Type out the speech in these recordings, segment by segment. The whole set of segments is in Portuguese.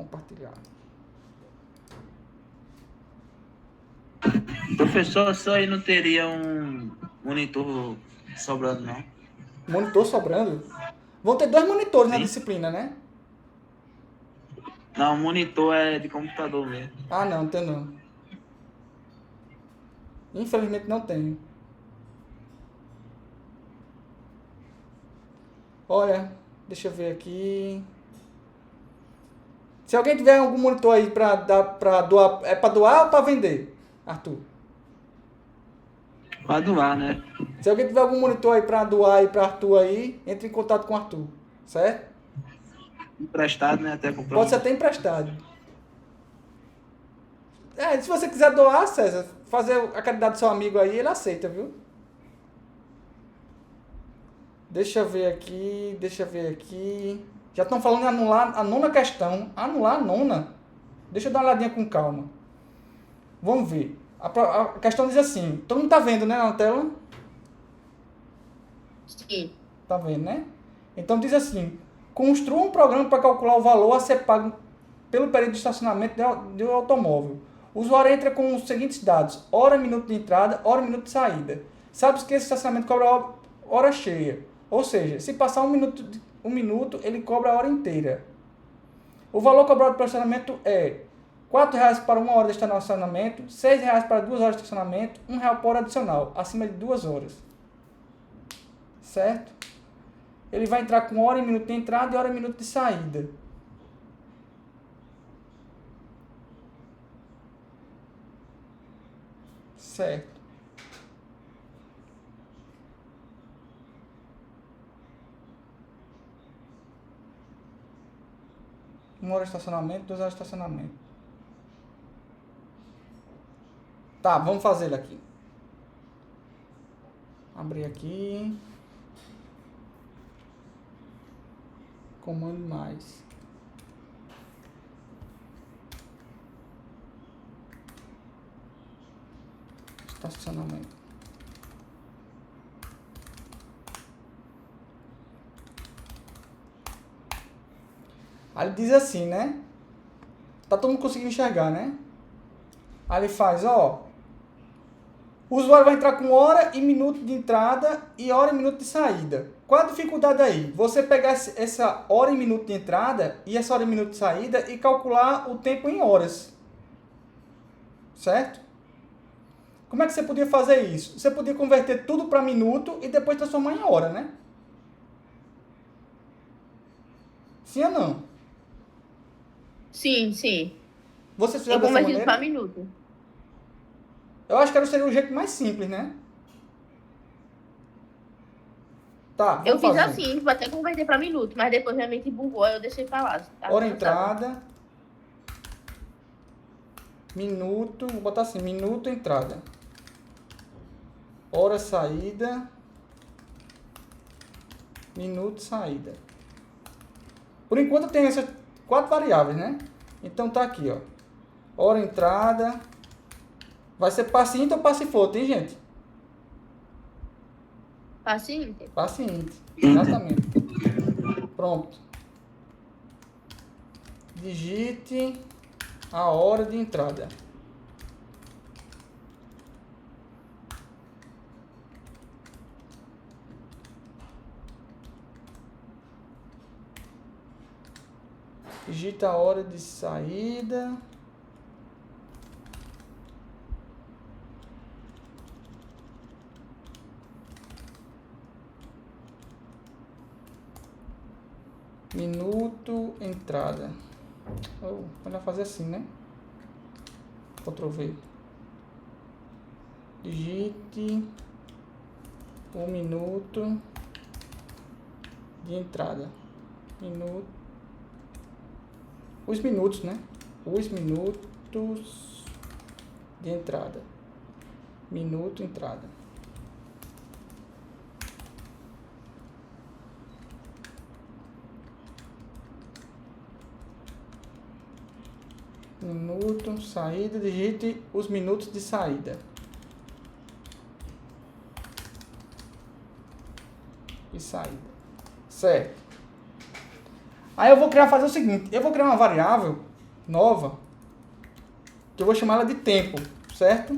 Compartilhar. Professor, só aí não teria um monitor sobrando, não? Monitor sobrando? Vão ter 2 monitores na Sim. disciplina, né? Não, monitor é de computador mesmo. Ah, não tem não. Infelizmente não tenho. Olha, deixa eu ver aqui. Se alguém tiver algum monitor aí pra doar, é pra doar ou pra vender, Arthur? Pra doar, né? Se alguém tiver algum monitor aí pra doar aí pra Arthur aí, entre em contato com o Arthur, certo? Emprestado, né? Até comprar Pode ser um. até emprestado. Se você quiser doar, César, fazer a caridade do seu amigo aí, ele aceita, viu? Deixa eu ver aqui. Já estão falando em anular a 9ª questão. Anular a 9ª? Deixa eu dar uma olhadinha com calma. Vamos ver. A questão diz assim, todo mundo tá vendo, né, na tela? Sim. Tá vendo, né? Então diz assim, construa um programa para calcular o valor a ser pago pelo período de estacionamento do automóvel. O usuário entra com os seguintes dados, hora, minuto de entrada, hora, minuto de saída. Sabe-se que esse estacionamento cobra hora cheia. Ou seja, se passar um minuto, ele cobra a hora inteira. O valor cobrado pelo estacionamento é R$ 4,00 para 1 hora de estacionamento, R$ 6,00 para 2 horas de estacionamento, R$ 1,00 por hora adicional, acima de 2 horas. Certo? Ele vai entrar com hora e minuto de entrada e hora e minuto de saída. Certo. Uma hora de estacionamento, 2 horas de estacionamento. Tá, vamos fazer ele aqui. Abrir aqui. Comando mais. Estacionamento. Aí ele diz assim, né? Tá todo mundo conseguindo enxergar, né? Aí ele faz, ó. O usuário vai entrar com hora e minuto de entrada e hora e minuto de saída. Qual a dificuldade aí? Você pegar essa hora e minuto de entrada e essa hora e minuto de saída e calcular o tempo em horas. Certo? Como é que você podia fazer isso? Você podia converter tudo para minuto e depois transformar em hora, né? Sim ou não? Sim, sim. Você fizer Eu dessa convertido maneira? para minuto. Eu acho que seria o jeito mais simples, né? Tá, vamos Eu fiz fazer. assim, vou até converter para minuto, mas depois minha mente bugou, aí eu deixei para lá. Hora entrada. Minuto, vou botar assim, minuto entrada. Hora saída. Minuto saída. Por enquanto tem essas 4 variáveis, né? Então tá aqui, ó. Hora entrada. Vai ser paciente ou passiflor, tem gente? Paciente. Paciente, exatamente. Pronto. Digite a hora de entrada. Digita a hora de saída. Minuto, entrada. Vou fazer assim, né? Ctrl V. Digite o minuto de entrada. Minuto. Os minutos, né? Os minutos de entrada. Minuto, entrada. Minuto, saída, digite os minutos de saída. E saída. Certo. Aí eu vou fazer o seguinte, eu vou criar uma variável nova, que eu vou chamar ela de tempo, certo?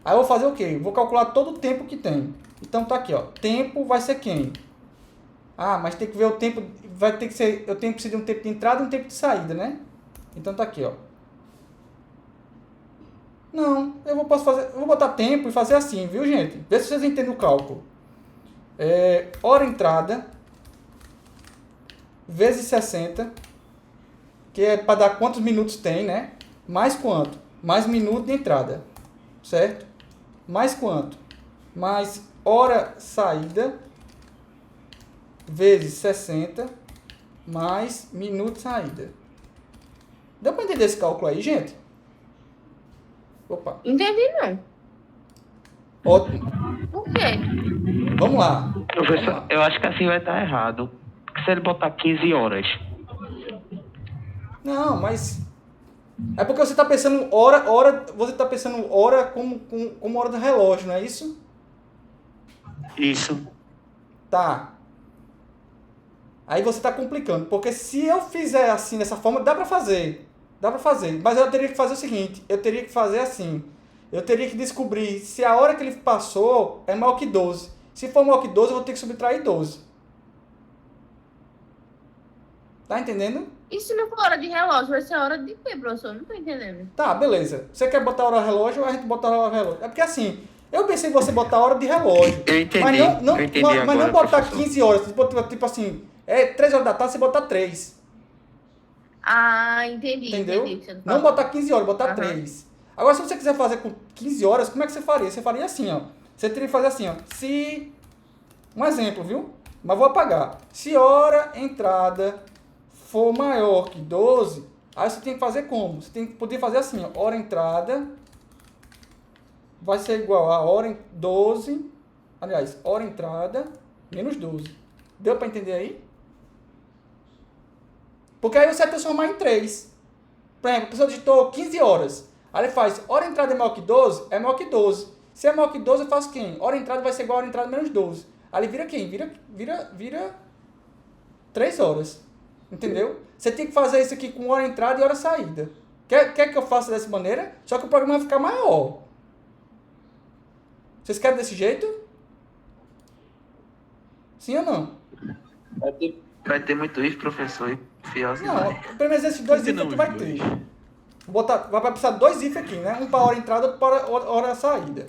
Aí eu vou fazer o quê? Vou calcular todo o tempo que tem. Então tá aqui, ó. Tempo vai ser quem? Ah, mas tem que ver o tempo, vai ter que ser, eu tenho que precisar de um tempo de entrada e um tempo de saída, né? Então tá aqui, ó. Não, eu vou botar tempo e fazer assim, viu, gente? Vê se vocês entendem o cálculo. Hora entrada vezes 60, que é para dar quantos minutos tem, né? Mais quanto? Mais minuto de entrada, certo? Mais quanto? Mais hora saída vezes 60 mais minuto de saída. Deu para entender esse cálculo aí, gente? Opa. Entendi, não. Ótimo. Por quê? Vamos lá. Professor, eu acho que assim vai estar errado. Se ele botar 15 horas. Não, mas é porque você está pensando você está pensando hora como hora do relógio, não é isso? Isso. Tá. Aí você está complicando, porque se eu fizer assim, dessa forma, dá para fazer. Dá para fazer, mas eu teria que fazer o seguinte, eu teria que fazer assim. Eu teria que descobrir se a hora que ele passou é maior que 12. Se for maior que 12, eu vou ter que subtrair 12. Tá entendendo? E se não for hora de relógio, vai ser hora de quê, professor? Não tô entendendo. Tá, beleza. Você quer botar hora relógio ou a gente botar hora relógio? É porque assim, eu pensei em você botar hora de relógio. Eu entendi. Mas não, eu entendi mas agora, não botar professor. 15 horas. Tipo assim, 3 horas da tarde, você botar 3. Ah, entendi. Entendeu? Entendi o que você tá Não falando. botar 15 horas, botar Aham. 3. Agora, se você quiser fazer com 15 horas, como é que você faria? Você faria assim, ó. Você teria que fazer assim, ó. Se... Um exemplo, viu? Mas vou apagar. Se hora entrada for maior que 12, aí você tem que fazer como? Você tem que poder fazer assim, ó. Hora entrada vai ser igual a hora 12... Aliás, hora entrada menos 12. Deu para entender aí? Porque aí você vai transformar em 3. Por exemplo, a pessoa digitou 15 horas. Aí ele faz, hora entrada é maior que 12? É maior que 12. Se é maior que 12, eu faço quem? Hora entrada vai ser igual a hora entrada menos 12. Aí ele vira quem? Vira 3 horas. Entendeu? Você tem que fazer isso aqui com hora entrada e hora saída. Quer que eu faça dessa maneira? Só que o programa vai ficar maior. Vocês querem desse jeito? Sim ou não? Vai ter muito if, professor, e fiel Não, demais. pelo menos esses dois Por que if não aqui os vai dois? ter. Vai precisar de 2 if aqui, né? Um para hora entrada e outro para hora saída.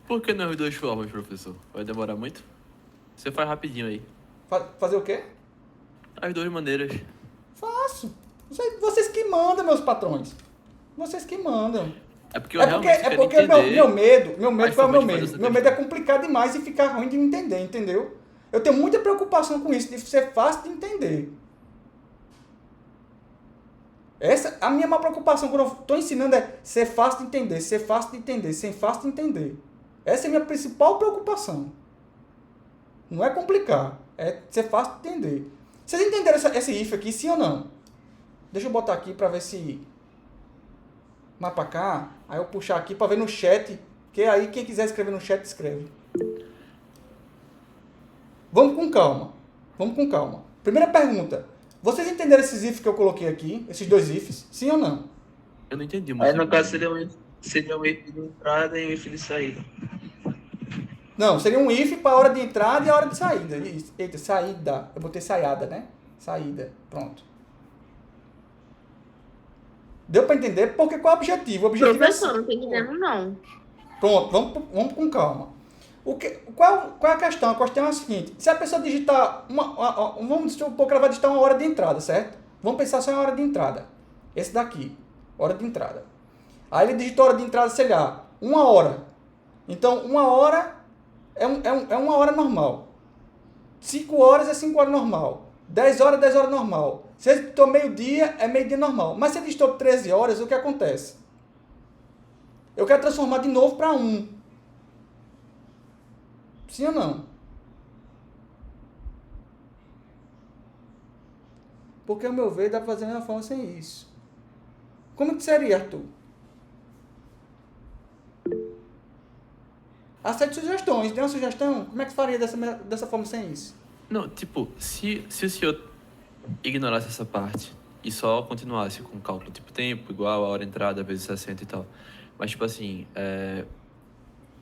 Por que não as duas formas, professor? Vai demorar muito? Você faz rapidinho aí. Fazer o quê? As duas maneiras. Faço. Vocês que mandam, meus patrões. Vocês que mandam. É porque eu realmente quero entender. Meu medo, as qual é o meu formas de fazer medo? essa Meu medo é questão. complicar demais e ficar ruim de entender, entendeu? Eu tenho muita preocupação com isso, de ser fácil de entender. A minha maior preocupação quando eu estou ensinando é ser fácil de entender, ser fácil de entender, ser fácil de entender. Essa é a minha principal preocupação. Não é complicar, é ser fácil de entender. Vocês entenderam esse if aqui, sim ou não? Deixa eu botar aqui para ver se... Mais para cá, aí eu puxar aqui para ver no chat, que aí quem quiser escrever no chat, escreve. Vamos com calma. Primeira pergunta. Vocês entenderam esses ifs que eu coloquei aqui? Esses 2 ifs? Sim ou não? Eu não entendi Aí muito. no caso seria um if de entrada e um if de saída. Não, seria um if para a hora de entrada e a hora de saída. Isso. Eita, saída. Eu botei saiada, né? Saída. Pronto. Deu para entender? Porque qual é o objetivo? O objetivo Professor, é... não tô entendendo, não. Pronto, vamos com calma. Qual é a questão? A questão é a seguinte. Se a pessoa digitar... Vamos supor que ela vai digitar uma hora de entrada, certo? Vamos pensar só em hora de entrada. Esse daqui. Hora de entrada. Aí ele digitou hora de entrada, sei lá, 1 hora. Então, 1 hora é 1 hora normal. 5 horas é 5 horas normal. 10 horas é 10 horas normal. Se ele digitou meio-dia, é meio-dia normal. Mas se ele digitou 13 horas, o que acontece? Eu quero transformar de novo para 1. Sim ou não? Porque, ao meu ver, dá para fazer de uma forma sem isso. Como que seria, Arthur? Aceite sugestões. Dê uma sugestão. Como é que faria dessa forma sem isso? Não, tipo, se o senhor ignorasse essa parte e só continuasse com o cálculo, tipo, tempo igual a hora entrada vezes 60 e tal. Mas, tipo assim,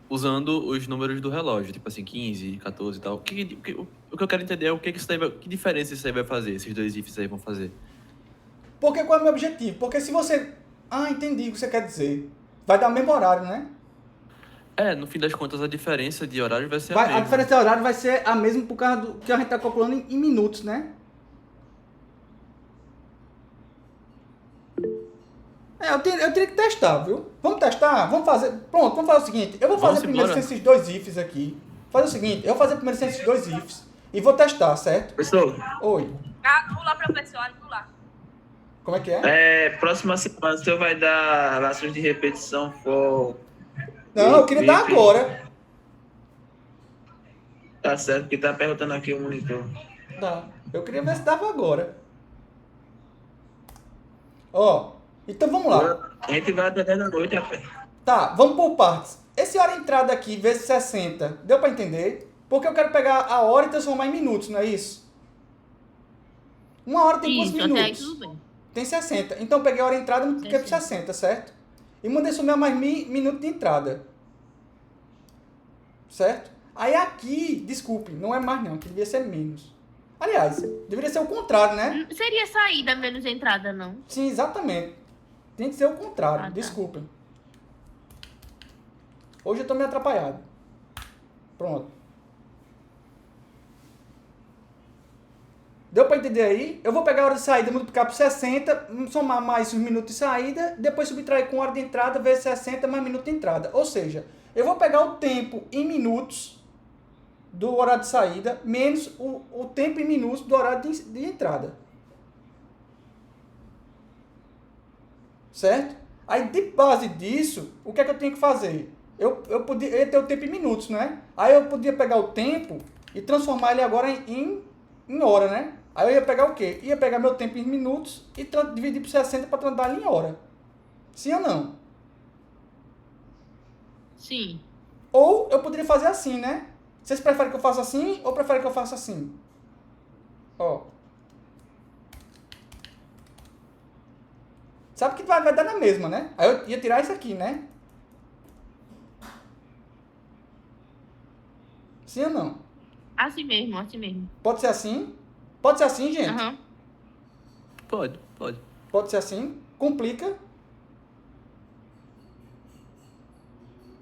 usando os números do relógio, tipo assim, 15, 14 e tal. O que eu quero entender é o que isso daí que diferença isso aí vai fazer, esses dois ifs aí vão fazer. Porque qual é o meu objetivo? Porque se você... Ah, entendi o que você quer dizer. Vai dar o mesmo horário, né? No fim das contas, a diferença de horário vai ser a A mesma. diferença de horário vai ser a mesma por causa do que a gente está calculando em minutos, né? Eu teria que testar, viu? Vamos testar? Vamos fazer... Pronto, vamos fazer o seguinte. Eu vou fazer primeiro sem esses dois ifs aqui. Fazer o seguinte. Eu vou fazer primeiro sem esses dois ifs. E vou testar, certo? Professor, Oi. Anula, professor, anula. Como é que é? próxima semana o senhor vai dar ações de repetição for... Não, eu queria dar agora. Tá certo, que tá perguntando aqui o monitor. Tá. Eu queria ver se dava agora. Ó, então vamos lá. A gente vai até 10 da noite, rapaz. Tá, vamos por partes. Esse hora entrada aqui, vezes 60, deu pra entender? Porque eu quero pegar a hora e transformar em minutos, não é isso? Uma hora tem quantos Isso, até aí minutos? tudo bem. Tem 60. Então eu peguei a hora de entrada e multipliquei por 60, certo? E mandei somar mais minuto de entrada. Certo? Aí aqui, desculpe, não é mais não, que devia ser menos. Aliás, deveria ser o contrário, né? Seria saída menos entrada, não? Sim, exatamente. Tem que ser o contrário, Ah, tá. desculpem. Hoje eu tô meio atrapalhado. Pronto. Deu pra entender aí? Eu vou pegar a hora de saída, multiplicar por 60, somar mais os minutos de saída, depois subtrair com hora de entrada, vezes 60 mais minuto de entrada. Ou seja, eu vou pegar o tempo em minutos do horário de saída, menos o tempo em minutos do horário de entrada. Certo? Aí, de base disso, o que é que eu tenho que fazer? Eu ia ter o tempo em minutos, né? Aí eu podia pegar o tempo e transformar ele agora em hora, né? Aí eu ia pegar o quê? Ia pegar meu tempo em minutos e dividir por 60 para transformar ele em hora. Sim ou não? Sim. Ou eu poderia fazer assim, né? Vocês preferem que eu faça assim ou preferem que eu faça assim? Ó. Sabe que vai dar na mesma, né? Aí eu ia tirar isso aqui, né? Sim ou não? Assim mesmo, assim mesmo. Pode ser assim? Pode ser assim, gente? Aham. Pode. Pode ser assim? Complica.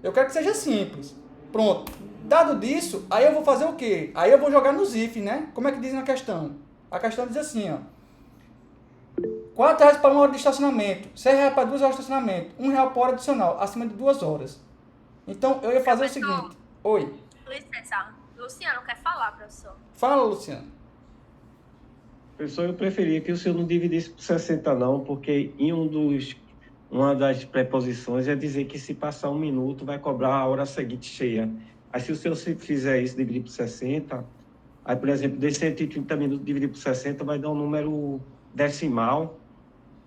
Eu quero que seja simples. Pronto. Dado disso, aí eu vou fazer o quê? Aí eu vou jogar nos if, né? Como é que diz na questão? A questão diz assim, ó. R$4 para uma hora de estacionamento. R$6 para 2 horas de estacionamento. R$1 por hora adicional, acima de 2 horas. Então, eu ia fazer o seguinte. Oi. Licença, Luciano quer falar, professor. Fala, Luciano. Professor, eu preferia que o senhor não dividisse por 60 não, porque uma das preposições é dizer que se passar 1 minuto vai cobrar a hora seguinte cheia. Aí se o senhor fizer isso, dividir por 60, aí, por exemplo, de 130 minutos dividir por 60 vai dar um número decimal,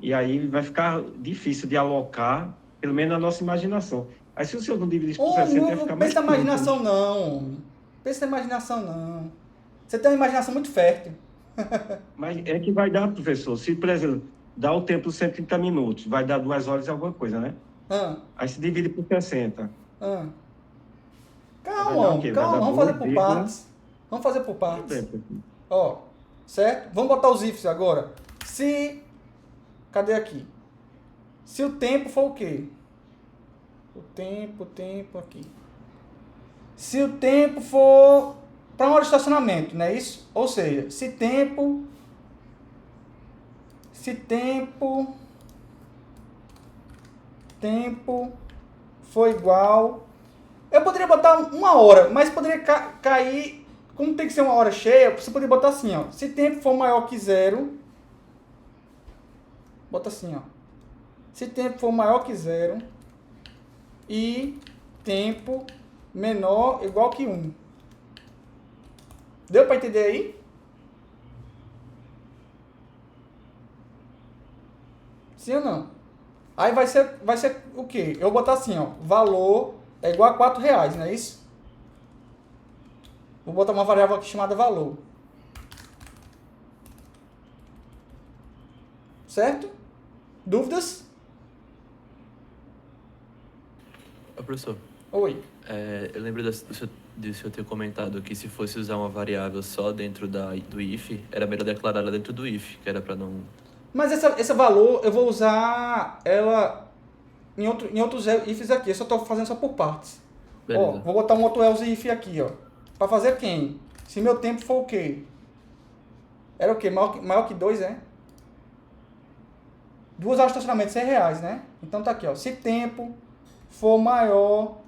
e aí vai ficar difícil de alocar, pelo menos na nossa imaginação. Aí se o senhor não dividir por 60, vai ficar Não mais pensa na curto. imaginação, não, homem. Pensa na imaginação, não. Você tem uma imaginação muito fértil. Mas é que vai dar, professor. Se, por exemplo, dá o tempo de 130 minutos, vai dar 2 horas e alguma coisa, né? Aí se divide por 60. Calma, Vai dar o quê? Vai calma. dar Vamos fazer 2, por né? partes. Vamos fazer por partes. Tudo bem, professor. Ó, certo? Vamos botar os ifs agora. Cadê aqui? Se o tempo for o quê? O tempo aqui. Se o tempo for para uma hora de estacionamento, não é isso? Ou seja, se tempo for igual... Eu poderia botar 1 hora, mas poderia cair... Como tem que ser 1 hora cheia, você poderia botar assim, ó. Se tempo for maior que 0... Bota assim, ó. Se tempo for maior que 0 e tempo menor igual que 1. Deu para entender aí? Sim ou não? Aí vai ser o quê? Eu vou botar assim, ó. Valor é igual a R$4, não é isso? Vou botar uma variável aqui chamada valor. Certo? Dúvidas? Ô, professor, Oi. eu lembro de eu ter comentado que se fosse usar uma variável só dentro do if, era melhor declarar ela dentro do if, que era para não... Mas esse valor eu vou usar ela em outros ifs aqui. Eu só estou fazendo só por partes. Beleza. Ó, vou botar um outro else if aqui, ó. Para fazer quem? Se meu tempo for o quê? Era o quê? Maior que 2, é? 2 horas de estacionamento, R$100, né? Então tá aqui, ó. Se tempo for maior...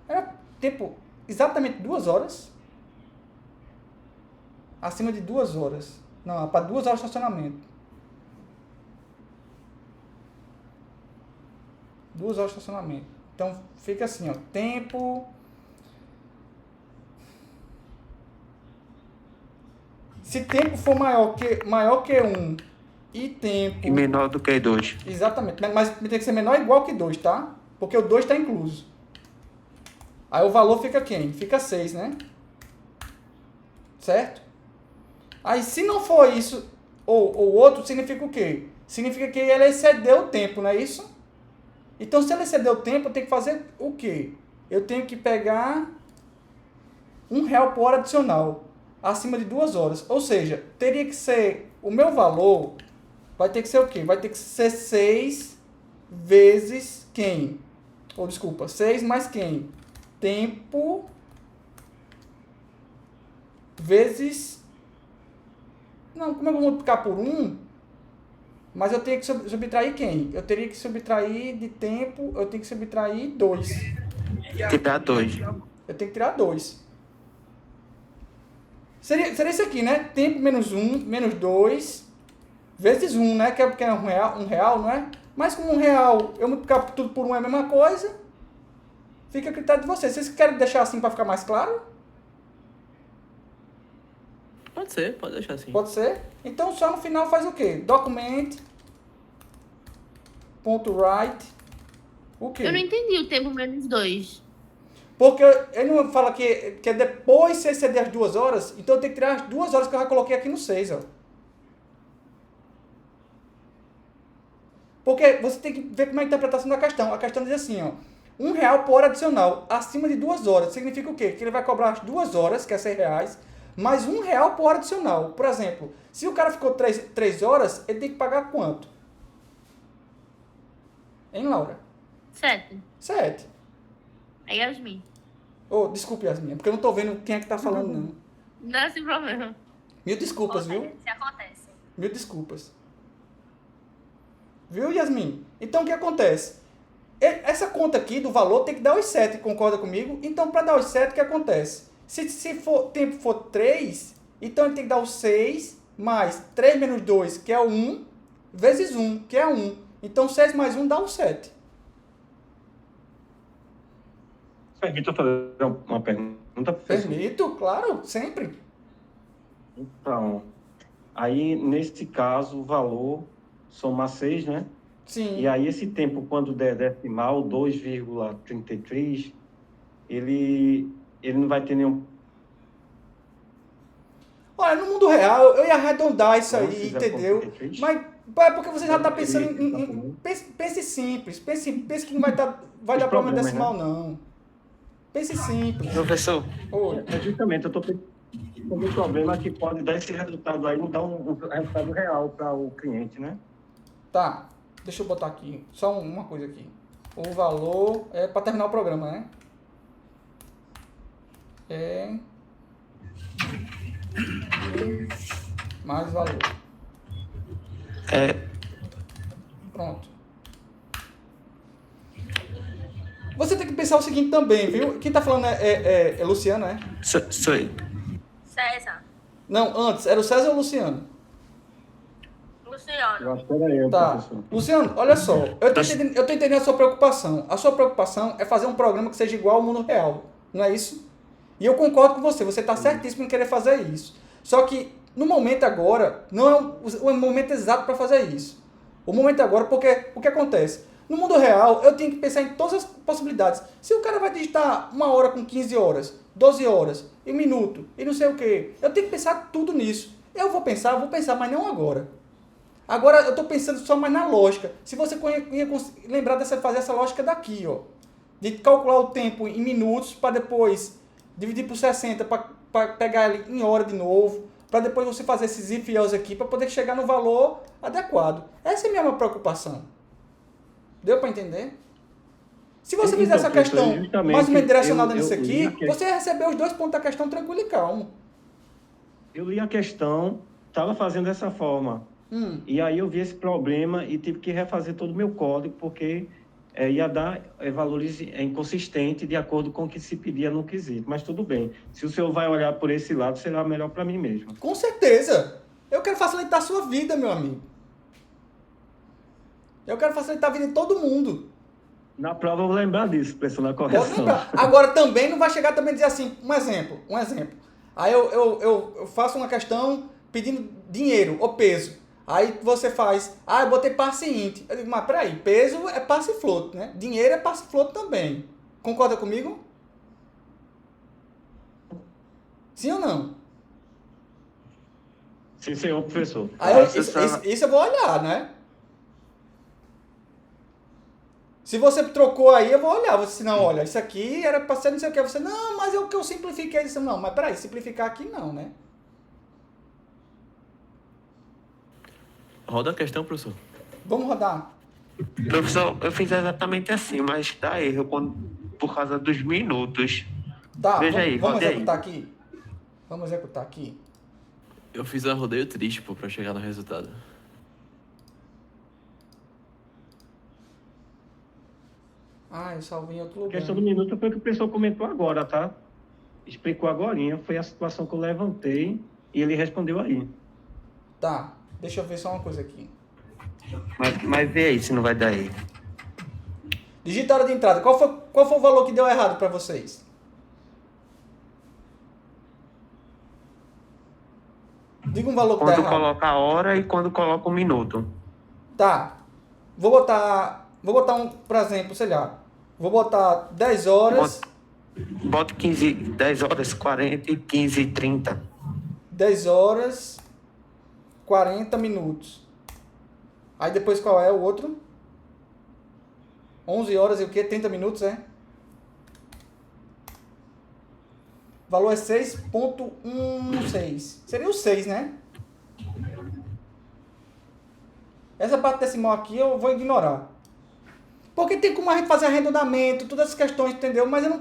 Era tempo exatamente 2 horas. Acima de 2 horas. Não, para 2 horas de estacionamento. 2 horas de estacionamento. Então fica assim, ó. Tempo... Se tempo for maior que 1 e tempo... E menor do que 2. Exatamente, mas tem que ser menor ou igual que 2, tá? Porque o 2 está incluso. Aí o valor fica quem? Fica 6, né? Certo? Aí se não for isso ou outro, significa o quê? Significa que ele excedeu o tempo, não é isso? Então se ele excedeu o tempo, eu tenho que fazer o quê? Eu tenho que pegar R$1 por hora adicional, acima de 2 horas. Ou seja, teria que ser, o meu valor vai ter que ser o quê? Vai ter que ser 6 vezes quem? Ou desculpa, 6 mais quem? Tempo vezes... Não, como é que eu vou multiplicar por 1? Mas eu tenho que subtrair quem? Eu teria que subtrair de tempo, eu tenho que subtrair 2. Que dá 2. Eu tenho que tirar 2. Seria isso aqui, né? Tempo menos 1, menos 2, vezes 1, né? Que é um real, não é? Mas como R$1, eu multiplicar tudo por 1 é a mesma coisa, fica a critério de vocês. Vocês querem deixar assim para ficar mais claro? Pode ser, pode deixar assim. Pode ser? Então só no final faz o quê? Document.write o quê? Eu não entendi o tempo menos 2. Porque ele não fala que é depois se exceder as 2 horas, então eu tenho que tirar as 2 horas que eu já coloquei aqui no 6, ó. Porque você tem que ver como é a interpretação da questão. A questão diz assim, ó. R$1 por hora adicional, acima de 2 horas. Significa o quê? Que ele vai cobrar as 2 horas, que é R$6, mais R$1 por hora adicional. Por exemplo, se o cara ficou 3 horas, ele tem que pagar quanto? Hein, Laura? 7. 7. É Yasmin. Oh, desculpe, Yasmin, porque eu não tô vendo quem é que tá falando, não. Não é sem problema. Mil desculpas, viu? Se acontece. Mil desculpas. Viu, Yasmin? Então, o que acontece? Essa conta aqui do valor tem que dar os 7, concorda comigo? Então, para dar os 7, o que acontece? Se for, tempo for 3, então ele tem que dar os 6, mais 3 menos 2, que é o 1, vezes 1, que é 1. Então, 6 mais 1 dá o 7. Permita fazer uma pergunta, professor? Permito, claro, sempre. Então, aí, nesse caso, o valor soma 6, né? Sim. E aí, esse tempo, quando der decimal, 2,33, ele não vai ter nenhum... Olha, no mundo real, eu ia arredondar isso Como aí, se entendeu? 0,33? Mas é porque você já está pensando em... Pense simples. Pense que não vai dar problema decimal, não. Pense simples. Professor, Oi. É justamente, eu estou pensando no problema que pode dar esse resultado aí, não dar um resultado real para o cliente, né? Tá, deixa eu botar aqui, só uma coisa aqui. O valor é para terminar o programa, né? Mais valor. Pronto. Você tem que pensar o seguinte também, viu? Quem tá falando é Luciano, né? sou eu. César. Não, antes, era o César ou o Luciano? Luciano. Eu acho que era eu, Tá. professor. Luciano, olha só, eu tô entendendo a sua preocupação. A sua preocupação é fazer um programa que seja igual ao mundo real, não é isso? E eu concordo com você tá certíssimo em querer fazer isso. Só que, no momento agora, não é o momento exato para fazer isso. O momento agora, porque o que acontece? No mundo real, eu tenho que pensar em todas as possibilidades. Se o cara vai digitar 1 hora com 15 horas, 12 horas, e 1 minuto, e não sei o quê, eu tenho que pensar tudo nisso. Eu vou pensar, mas não agora. Agora eu estou pensando só mais na lógica. Se você ia lembrar de fazer essa lógica daqui, ó, de calcular o tempo em minutos para depois dividir por 60 para pegar ele em hora de novo, para depois você fazer esses if e else aqui para poder chegar no valor adequado. Essa é a minha preocupação. Deu para entender? Se você fizer essa questão mais ou menos direcionada nisso aqui, você ia receber os 2 pontos da questão tranquilo e calmo. Eu li a questão, estava fazendo dessa forma. E aí eu vi esse problema e tive que refazer todo o meu código, porque ia dar valores inconsistentes de acordo com o que se pedia no quesito. Mas tudo bem. Se o senhor vai olhar por esse lado, será melhor para mim mesmo. Com certeza. Eu quero facilitar a sua vida, meu amigo. Eu quero facilitar a vida de todo mundo. Na prova eu vou lembrar disso, professor, na Pode correção. lembrar. Agora também não vai chegar também a dizer assim, um exemplo. Aí eu faço uma questão pedindo dinheiro ou peso. Aí você faz, eu botei passe int. Eu digo, mas peraí, peso é passe float, né? Dinheiro é passe float também. Concorda comigo? Sim ou não? Sim, senhor, professor. Aí isso eu vou olhar, né? Se você trocou aí, eu vou olhar. Você não, olha, isso aqui era para ser não sei o que. Você, não, mas é o que eu simplifiquei. Isso, não, mas peraí, simplificar aqui não, né? Roda a questão, professor. Vamos rodar. Professor, eu fiz exatamente assim, mas dá erro por causa dos minutos. Tá, Veja aí, vamos roda aí. executar aqui. Vamos executar aqui. Eu fiz a rodeio triste, pô, pra chegar no resultado. Eu salvei em outro A lugar. questão do minuto foi o que o professor comentou agora, tá? Explicou agorinha, foi a situação que eu levantei e ele respondeu aí. Tá, deixa eu ver só uma coisa aqui. Mas vê aí se não vai dar erro. Digita a hora de entrada. Qual foi o valor que deu errado para vocês? Diga um valor que deu Quando errado. coloca a hora e quando coloca o minuto. Tá. Vou botar por exemplo, sei lá. Vou botar 10 horas. Bota 10 horas, 40 e 15 e 30. 10 horas, 40 minutos. Aí depois qual é o outro? 11 horas e o quê? 30 minutos, é? O valor é 6,16. Seria o 6, né? Essa parte decimal aqui eu vou ignorar. Porque tem como a gente fazer arredondamento, todas as questões, entendeu? Mas eu não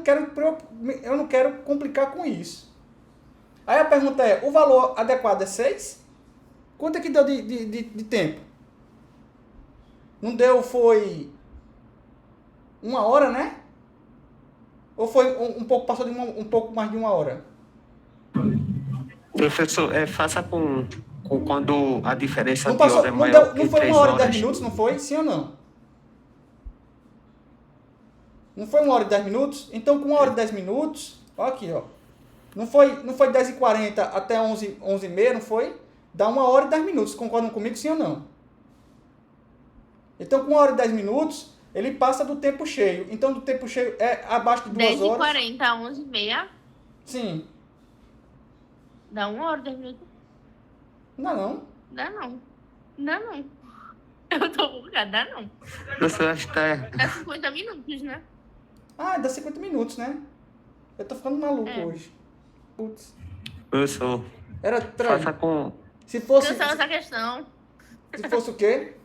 quero complicar com isso. Aí a pergunta é, o valor adequado é 6? Quanto é que deu de tempo? Não deu, foi 1 hora, né? Ou foi passou de um pouco mais de 1 hora? Professor, faça com quando a diferença Não, de hora é maior que não foi 3 1 hora e 10 horas. minutos, não foi? Sim ou não? Não foi 1 hora e 10 minutos? Então, com 1 hora e 10 minutos, ó aqui, ó. Não foi 10h40 até 11h30, não foi? Dá 1 hora e 10 minutos. Concordam comigo, sim ou não? Então, com 1 hora e 10 minutos, ele passa do tempo cheio. Então, do tempo cheio é abaixo de 2 horas. 10h40 a 11h30, Sim. dá 1 hora, 10 minutos. Não, não. Dá não. Dá não. Eu tô bugada, dá não. Professor, acho que tá... Dá 50 minutos, né? Dá 50 minutos, né? Eu tô ficando maluco hoje. Putz. Professor, Peraí. faça com... Se fosse... Cancela essa questão. Se fosse o quê?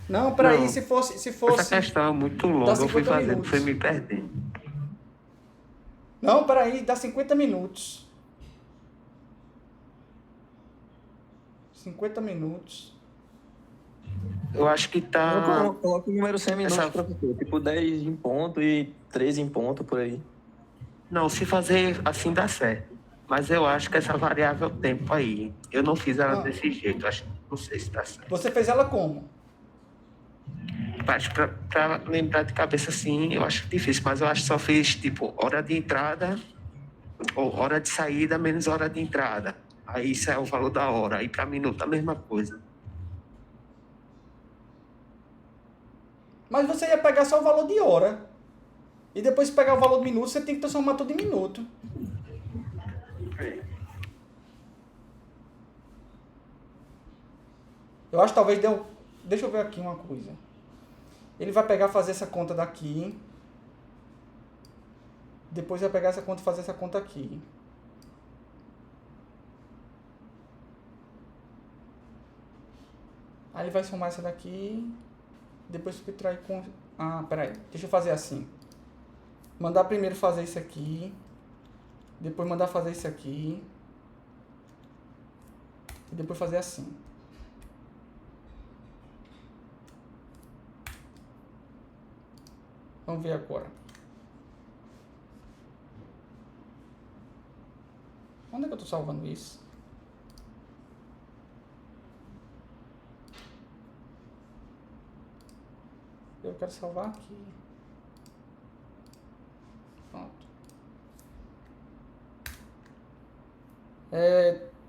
Não, peraí, Não. se fosse... Essa questão é muito longa, eu fui 50 fazendo, minutos. fui me perdendo. Não, peraí, dá 50 minutos. 50 minutos. Eu acho que tá... Coloca o número 100 minutos, Essa- professor. Tipo 10 em ponto e 13 em ponto, por aí. Não, se fazer assim dá certo. Mas eu acho que essa variável tempo aí, eu não fiz ela desse jeito, não sei se tá certo. Você fez ela como? Mas pra lembrar de cabeça assim, eu acho difícil, mas eu acho que só fiz tipo hora de entrada ou hora de saída menos hora de entrada. Aí isso é o valor da hora. Aí para minuto a mesma coisa. Mas você ia pegar só o valor de hora. E depois de pegar o valor de minuto, você tem que transformar tudo em minuto. Eu acho que talvez deu... Deixa eu ver aqui uma coisa. Ele vai pegar fazer essa conta daqui. Depois vai pegar essa conta e fazer essa conta aqui. Aí ele vai somar essa daqui. Depois subtrair com... Ah, peraí. Deixa eu fazer assim. Mandar primeiro fazer isso aqui. Depois mandar fazer isso aqui. E depois fazer assim. Vamos ver agora. Onde é que eu estou salvando isso? Eu quero salvar aqui. Pronto.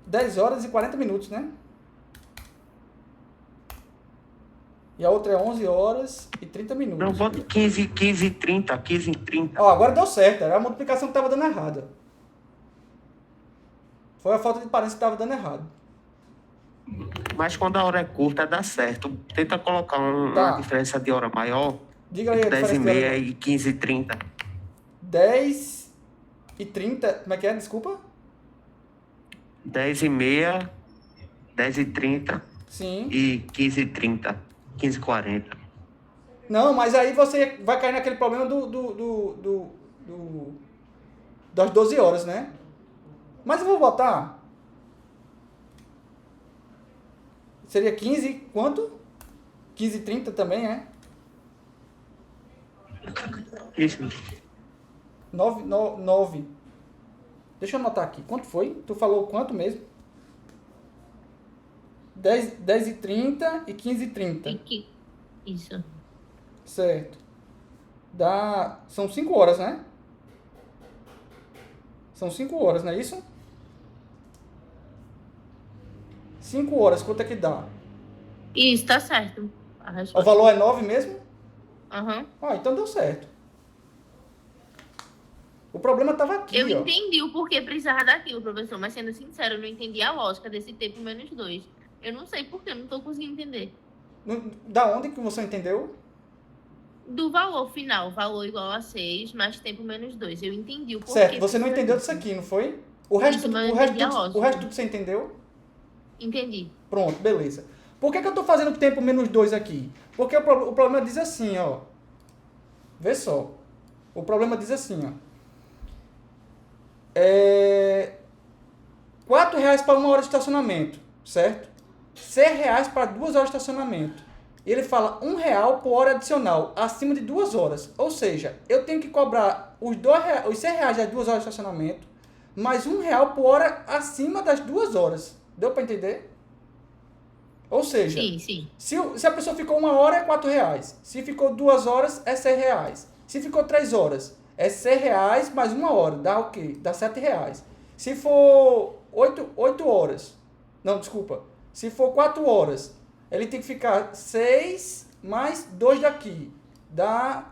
10 horas e 40 minutos, né? E a outra é 11 horas e 30 minutos. Não, bota 15 e 30, 15 e 30. Ó, agora deu certo. Era a multiplicação que estava dando errada. Foi a falta de parênteses que estava dando errado. Mas quando a hora é curta, dá certo. Tenta colocar Tá. uma diferença de hora maior. Diga aí a 10 e diferença de meia hora. e 15 e 30. 10 e 30... Como é que é? Desculpa. 10 e meia, 10 e 30 Sim. e 15 e 30. 15 e 40. Não, mas aí você vai cair naquele problema das 12 horas, né? Mas eu vou botar... Seria 15, quanto? 15 e 30 também, é? Isso. 9. Deixa eu anotar aqui. Quanto foi? Tu falou quanto mesmo? 10 e 30 e 15 e 30. Isso. Certo. São 5 horas, né? São 5 horas, não é isso? 5 horas, quanto é que dá? Isso, tá certo. A O resposta. valor é 9 mesmo? Aham. Ah, então deu certo. O problema estava aqui, Eu ó. entendi o porquê precisava daquilo, professor, mas sendo sincero, eu não entendi a lógica desse tempo menos 2. Eu não sei porquê, eu não tô conseguindo entender. Da onde que você entendeu? Do valor final, valor igual a 6, mais tempo menos 2. Eu entendi o porquê. Certo, você não precisa entendeu disso. disso aqui, não foi? O resto, Isso, mas eu o resto, entendi a tudo, o lógica. resto tudo você entendeu? Entendi. Pronto, beleza. Por que eu estou fazendo tempo menos 2 aqui? Porque o problema diz assim, ó. Vê só. O problema diz assim, ó. R$ 4,00 para 1 hora de estacionamento, certo? R$ 6,00 para 2 horas de estacionamento. E ele fala R$ 1,00 por hora adicional, acima de 2 horas. Ou seja, eu tenho que cobrar os R$ 6,00 das 2 horas de estacionamento, mais R$ 1,00 por hora acima das 2 horas. Deu para entender? Ou seja, Sim, sim. se a pessoa ficou 1 hora, é R$ 4,00. Se ficou 2 horas, é R$ 6,00. Se ficou 3 horas, é R$ 6,00 mais 1 hora. Dá o quê? Dá R$ 7,00. Se for 8 horas... Não, desculpa. Se for 4 horas, ele tem que ficar 6 mais 2 daqui. Dá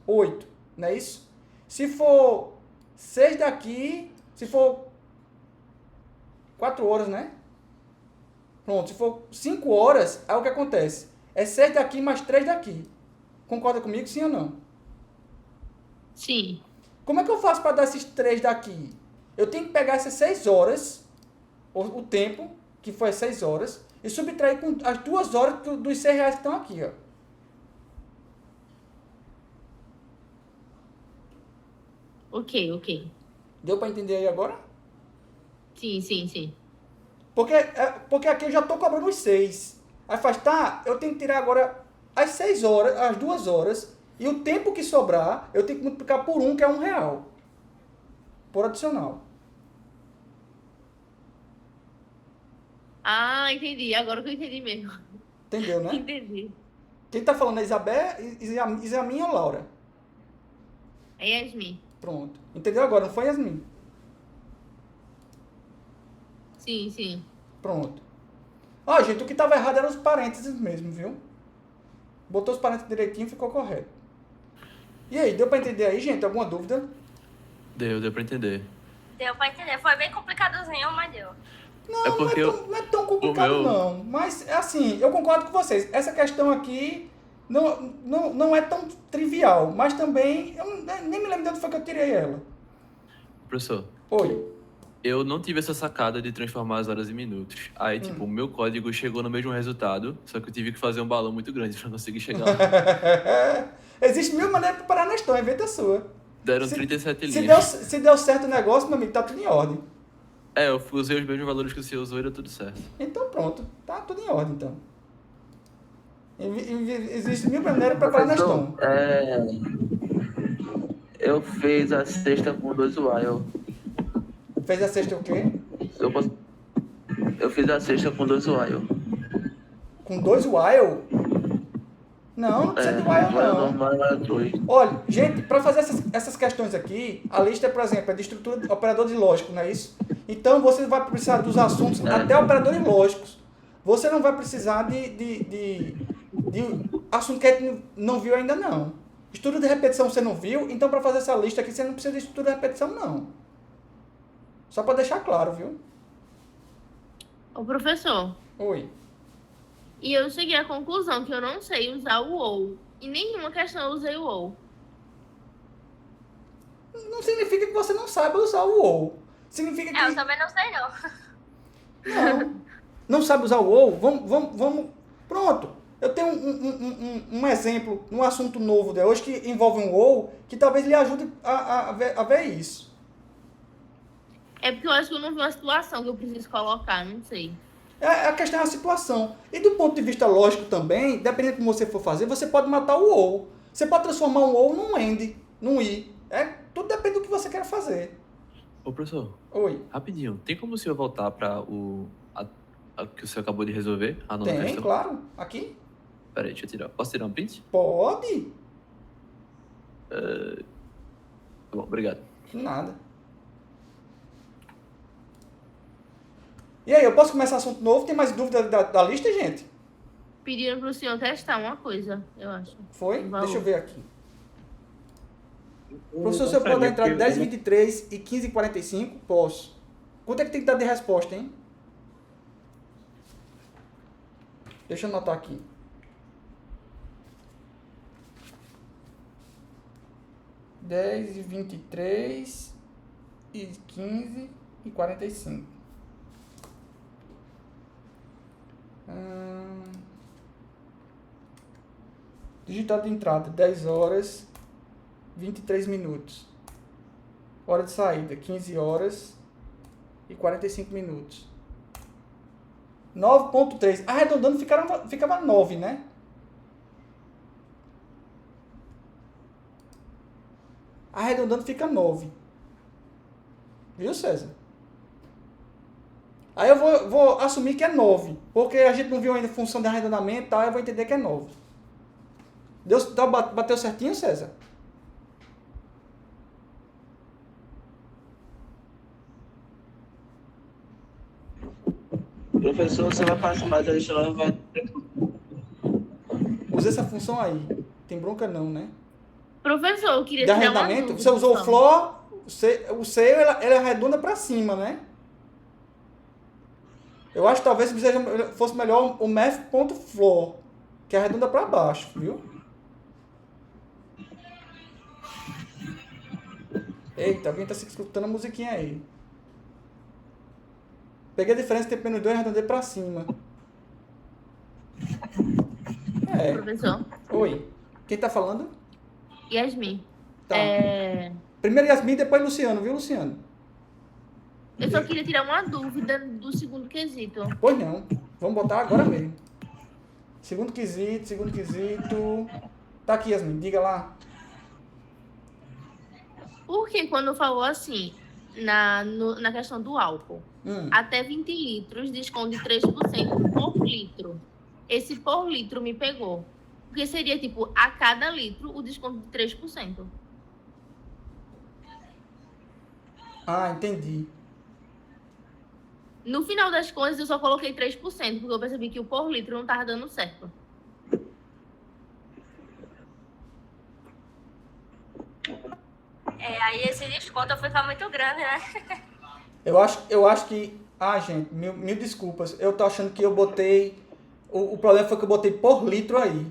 8. Não é isso? Se for 6 daqui... Se for 4 horas, né? Pronto, se for 5 horas, aí o que acontece? É 6 daqui mais 3 daqui. Concorda comigo, sim ou não? Sim. Como é que eu faço para dar esses 3 daqui? Eu tenho que pegar essas 6 horas, o tempo, que foi 6 horas, e subtrair com as 2 horas dos R$ 6,00 que estão aqui, ó. Ok. Deu para entender aí agora? Sim. Porque aqui eu já estou cobrando os 6. Aí faz, tá, eu tenho que tirar agora as 6 horas, as 2 horas, e o tempo que sobrar, eu tenho que multiplicar por 1, que é R$ 1,00. Por adicional. Ah, entendi. Agora que eu entendi mesmo. Entendeu, né? Entendi. Quem tá falando é Isabel, Isamin ou Laura? É Yasmin. Pronto. Entendeu agora? Não foi Yasmin? Sim. Pronto. Ó, gente, o que tava errado eram os parênteses mesmo, viu? Botou os parênteses direitinho e ficou correto. E aí, deu pra entender aí, gente? Alguma dúvida? Deu pra entender. Deu pra entender. Foi bem complicadozinho, mas deu. Não, É porque não é tão complicado, meu- não. Mas, assim, eu concordo com vocês. Essa questão aqui não é tão trivial. Mas também, nem me lembro de onde foi que eu tirei ela. Professor, Oi. eu não tive essa sacada de transformar as horas em minutos. Aí, tipo, o meu código chegou no mesmo resultado, só que eu tive que fazer um balão muito grande pra conseguir chegar lá. Existe mil maneiras de preparar Neston, inventa a sua. Deram Se- 37 Se linhas. se deu certo o negócio, meu amigo, tá tudo em ordem. É, eu usei os mesmos valores que o senhor usou e deu tudo certo. Então pronto, tá tudo em ordem então. Existe mil maneiras de preparar Neston. Eu fiz a sexta com 2 while. Fez a sexta o quê? Eu fiz a sexta com 2 while. Com 2 while? Não precisa de while não. normal, while 2. Olha, gente, para fazer essas questões aqui, a lista, por exemplo, é de estrutura de operador de lógico, não é isso? Então você vai precisar dos assuntos até operadores lógicos. Você não vai precisar de assunto que a gente não viu ainda não. Estudo de repetição você não viu, então para fazer essa lista aqui você não precisa de estudo de repetição não. Só para deixar claro, viu? Ô, professor, Oi. e eu cheguei à conclusão que eu não sei usar o ou. Em nenhuma questão eu usei o ou. Não significa que você não saiba usar o ou. Significa que... Eu também não sei, não. Não. Não sabe usar o ou? Vamos. Pronto. Eu tenho um exemplo, um assunto novo de hoje que envolve um ou, que talvez lhe ajude a ver isso. É porque eu acho que eu não vi uma situação que eu preciso colocar, não sei. A questão é a situação. E do ponto de vista lógico também, dependendo de como você for fazer, você pode matar o ou. Você pode transformar um ou num end, num i. Tudo depende do que você quer fazer. Ô, professor, Oi. rapidinho, tem como o senhor voltar pra a que o senhor acabou de resolver? A nona Tem, questão? claro. Aqui? Peraí, deixa eu tirar. Posso tirar um print? Pode. Tá bom, obrigado. Nada. E aí, eu posso começar assunto novo? Tem mais dúvida da lista, gente? Pediram pro senhor testar uma coisa, eu acho. Foi? Valor. Deixa eu ver aqui. Professor, você pode entrar de 10h23 e 15h45? Posso. Quanto é que tem que dar de resposta, hein? Deixa eu anotar aqui. Dez e 23 e 15 e 45. Digitado de entrada, 10 horas, 23 minutos. Hora de saída, 15 horas e 45 minutos. 9.3. Arredondando ficava 9, né? Arredondando fica 9. Viu, César? Aí eu vou assumir que é 9. Porque a gente não viu ainda função de arredondamento, tá? Eu vou entender que é 9. Bateu certinho, César? Professor, você vai passar mais a lista lá, vai... Usei essa função aí. Tem bronca não, né? Professor, eu queria De tirar uma arredondamento, dúvida, você usou o então. floor, o seio, ela arredonda pra cima, né? Eu acho que talvez fosse melhor o math.floor, que arredonda pra baixo, viu? Eita, alguém tá se escutando a musiquinha aí. Peguei a diferença entre menos 2 e arredondei pra cima. Professor, Oi. Quem tá falando? Yasmin. Tá. É, Primeiro Yasmin, depois Luciano, viu, Luciano? eu só queria tirar uma dúvida do segundo quesito. Pois não. Vamos botar agora mesmo. Segundo quesito. Tá aqui, Yasmin, diga lá. Porque quando falou assim, na questão do álcool, até 20 litros, desconto de 3% por litro. Esse por litro me pegou. Porque seria, tipo, a cada litro, o desconto de 3%. Ah, entendi. No final das contas, eu só coloquei 3%, porque eu percebi que o por litro não tava dando certo. Aí esse desconto foi muito grande, né? Eu acho que Ah, gente, mil desculpas. Eu tô achando que eu botei... O problema foi que eu botei por litro aí.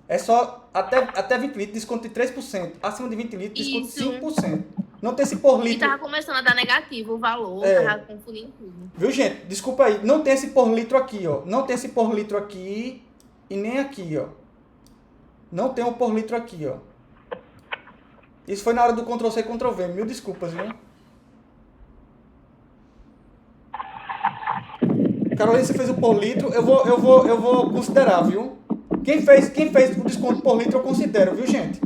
É só até 20 litros, desconto de 3%. Acima de 20 litros, desconto de 5%. Não tem esse por E litro. tava começando a dar negativo o valor, É. tava confundindo tudo. Viu, gente? Desculpa aí. Não tem esse por litro aqui, ó. Não tem esse por litro aqui e nem aqui, ó. Não tem um por litro aqui, ó. Isso foi na hora do Ctrl+C, Ctrl+V. Mil desculpas, viu? Carolina, você fez o por litro. Eu vou considerar, viu? Quem fez o desconto por litro, eu considero, viu, gente?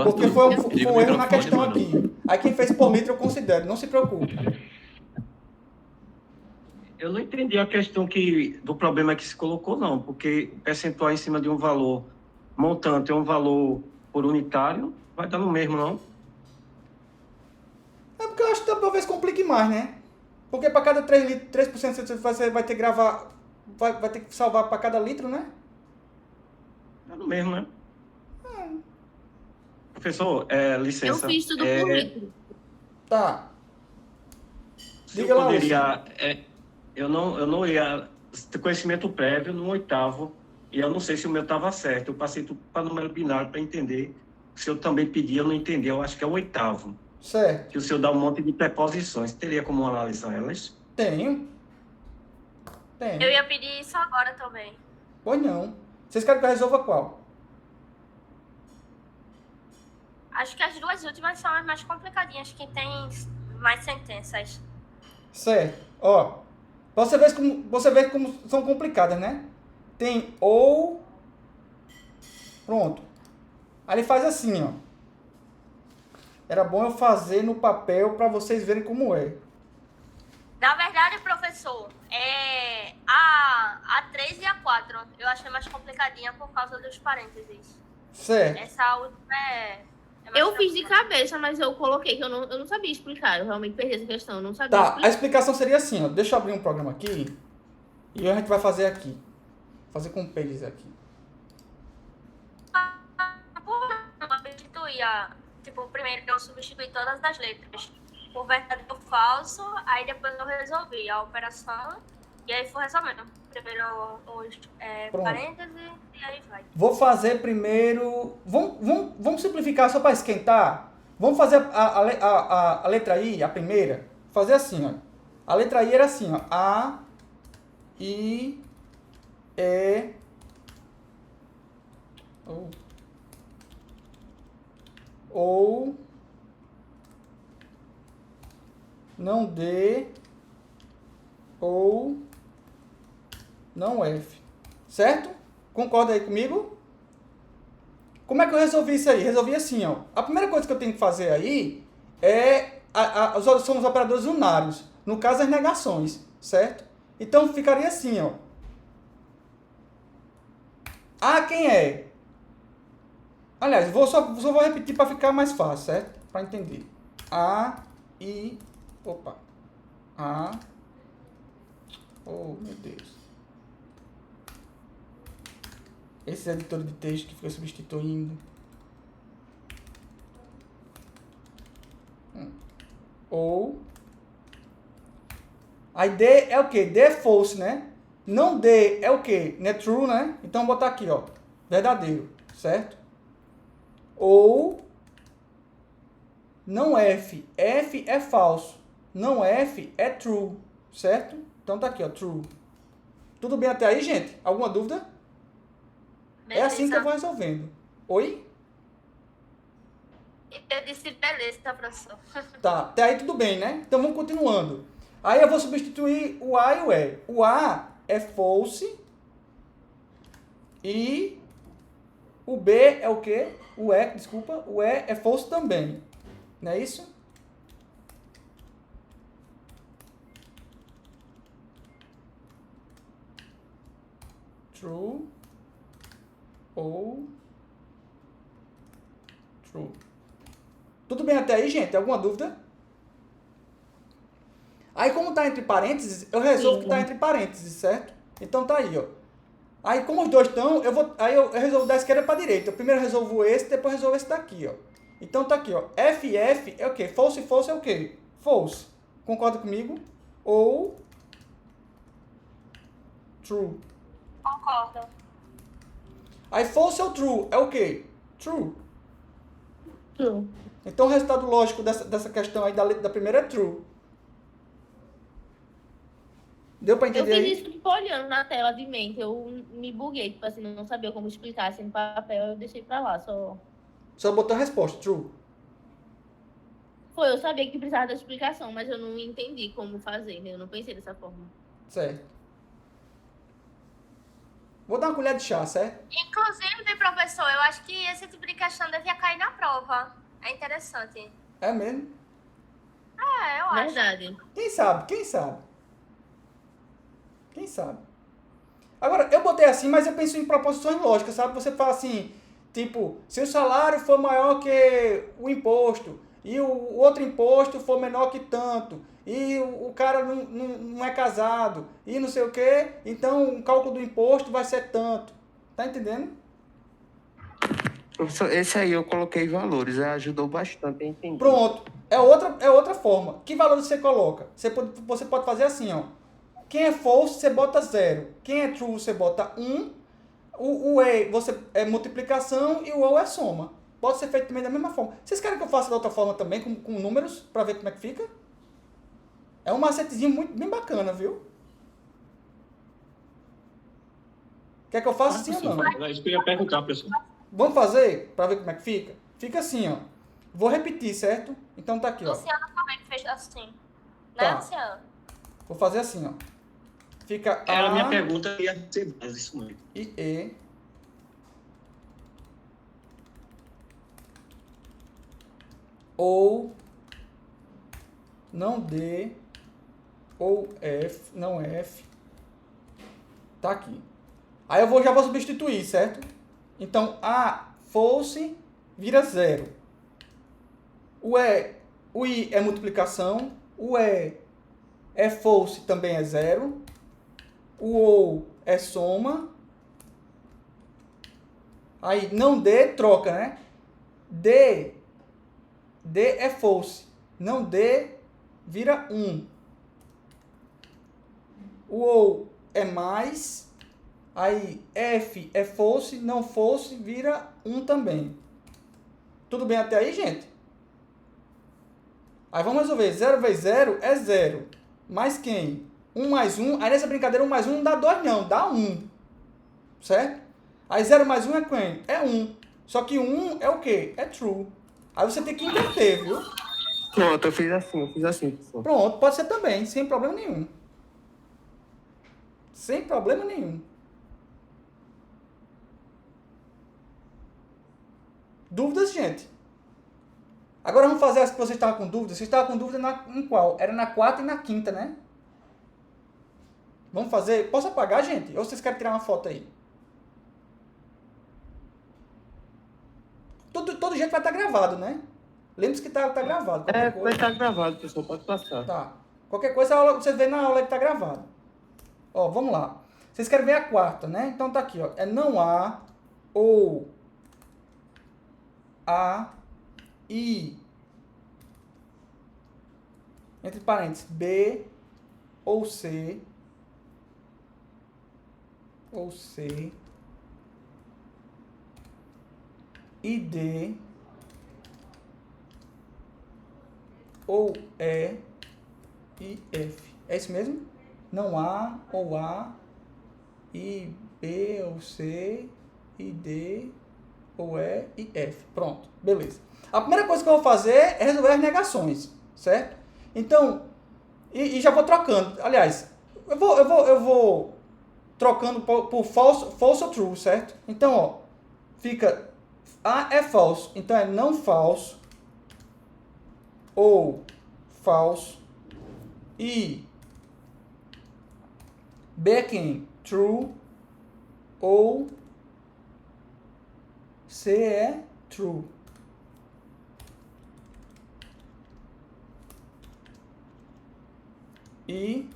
Porque foi um erro na questão aqui. Aí quem fez por litro, eu considero. Não se preocupe. Eu não entendi a questão do problema que se colocou, não, porque o percentual em cima de um valor montante é um valor por unitário, vai dar no mesmo, não? É porque eu acho que talvez complique mais, né? Porque para cada 3% você vai ter que gravar, vai ter que salvar para cada litro, né? Dá no mesmo, né? Professor, licença. Eu fiz tudo por litro. Tá. Se Diga eu lá, poderia, eu não ia ter conhecimento prévio no 8º, e eu não sei se o meu estava certo. Eu passei tudo para número binário para entender. Se eu também pedi, eu não entendi. Eu acho que é o 8º. Certo. Que o senhor dá um monte de preposições. Teria como analisar elas? Tenho. Eu ia pedir isso agora também. Pois não. Vocês querem que eu resolva qual? Acho que as duas últimas são as mais complicadinhas, que tem mais sentenças. Certo. Ó. Você vê como são complicadas, né? Tem ou... Pronto. Aí ele faz assim, ó. Era bom eu fazer no papel para vocês verem como é. Na verdade, professor, a 3 e a 4 eu achei mais complicadinha por causa dos parênteses. Certo. Essa última é mais Eu fiz de tranquila. cabeça, mas eu coloquei que eu não sabia explicar. Eu realmente perdi essa questão, eu não sabia Tá, a explicar. explicação seria assim, ó. Deixa eu abrir um programa aqui. E a gente vai fazer aqui. Fazer com pages aqui. Tipo, primeiro eu substituí todas as letras por verdadeiro ou falso, aí depois eu resolvi a operação e aí fui resolvendo. Primeiro os Pronto. parênteses e aí vai. Vou fazer primeiro... Vamos simplificar só para esquentar? Vamos fazer a letra I, a primeira. Fazer assim, ó. A letra I era assim, ó. A, I, E... Ou não D ou não F. Certo? Concorda aí comigo? Como é que eu resolvi isso aí? Resolvi assim, ó. A primeira coisa que eu tenho que fazer aí são os operadores unários. No caso, as negações. Certo? Então, ficaria assim, ó. A quem é? Aliás, só vou repetir para ficar mais fácil, certo? Para entender. A, I, opa. A, oh, meu Deus. Esse editor de texto que fica substituindo. Ou. Aí D é o quê? D é false, né? Não D é o quê? Não é true, né? Então, vou botar aqui, ó. Verdadeiro, certo? Ou não F. F é falso. Não F é true. Certo? Então tá aqui, ó. True. Tudo bem até aí, gente? Alguma dúvida? É assim que eu vou resolvendo. Oi? Eu disse beleza, professor. Tá. Até aí tudo bem, né? Então vamos continuando. Aí eu vou substituir o A e o E. O A é false. E o B é o quê? O E, desculpa, o E é false também. Não é isso? True ou true. Tudo bem até aí, gente? Alguma dúvida? Aí, como está entre parênteses, eu resolvo que está entre parênteses, certo? Então tá aí, ó. Aí, como os dois estão, eu resolvo da esquerda para a direita. Eu primeiro resolvo esse, depois resolvo esse daqui, ó. Então tá aqui, ó. FF é o quê? False, false é o quê? False. Concorda comigo? Ou true. Concordo. Aí false ou true é o quê? True. True. Então o resultado lógico dessa questão aí da primeira é true. Deu pra Eu entender fiz aí? isso tipo, olhando na tela de mente. Eu me buguei, tipo assim, não sabia como explicar assim no papel. Eu deixei pra lá, só. Só botou a resposta, true. Foi, eu sabia que precisava da explicação, mas eu não entendi como fazer. Eu não pensei dessa forma. Certo. Vou dar uma colher de chá, certo? Inclusive, professor, eu acho que esse tipo de questão devia cair na prova. É interessante. É mesmo? É, eu acho. Verdade. Quem sabe? Quem sabe? Quem sabe? Agora, eu botei assim, mas eu penso em proposições lógicas, sabe? Você fala assim, tipo, se o salário for maior que o imposto e o outro imposto for menor que tanto e o cara não é casado e não sei o quê, então o cálculo do imposto vai ser tanto. Tá entendendo? Professor, esse aí eu coloquei valores, ajudou bastante a entender. Pronto. É outra forma. Que valores você coloca? Você pode fazer assim, ó. Quem é false, você bota 0. Quem é true, você bota 1. O E é multiplicação e o O é soma. Pode ser feito também da mesma forma. Vocês querem que eu faça da outra forma também, com números, para ver como é que fica? É um macetezinho muito, bem bacana, viu? Quer que eu faça assim ou não? É isso que eu ia perguntar, professor. Vamos fazer, para ver como é que fica? Fica assim, ó. Vou repetir, certo? Então tá aqui, ó. Luciana também fez assim. Né, Tá. Luciana? Vou fazer assim, ó. Fica Era a minha A pergunta, ia ser mais isso mesmo. e E. Ou não D, ou F, não F. Tá aqui. Aí já vou substituir, certo? Então, A false vira 0. O I é multiplicação. O E é false, também é 0. O OU é soma. Aí, não D, troca, né? D é false. Não D, vira 1. O OU é mais. Aí, F é false. Não false, vira 1 também. Tudo bem até aí, gente? Aí, vamos resolver. 0 vezes 0 é 0. Mais quem? 1 mais 1. Aí, nessa brincadeira, 1 mais 1 não dá 2, não. Dá 1. Certo? Aí 0 mais 1 é quem? É 1. Só que 1 é o quê? É true. Aí você tem que inverter, viu? Pronto, eu fiz assim, professor. Pronto, pode ser também, sem problema nenhum. Sem problema nenhum. Dúvidas, gente? Agora vamos fazer as que vocês estavam com dúvida. Vocês estavam com dúvida em qual? Era na quarta e na quinta, né? Vamos fazer? Posso apagar, gente? Ou vocês querem tirar uma foto aí? Todo jeito vai estar gravado, né? Lembre-se que tá gravado. Vai estar gravado, professor, pode passar. Tá. Qualquer coisa vocês veem na aula que tá gravado. Ó, vamos lá. Vocês querem ver a quarta, né? Então tá aqui, ó. É não há ou A, I, entre parênteses, B ou C, e D, ou E e F. É isso mesmo? Não há ou A, I, B ou C, e D, ou E e F. Pronto, beleza. A primeira coisa que eu vou fazer é resolver as negações, certo? Então, e já vou trocando. Aliás, eu vou trocando por false ou true, certo? Então, ó, fica A é falso, então é não falso ou falso. E B é quem? True ou C é true. E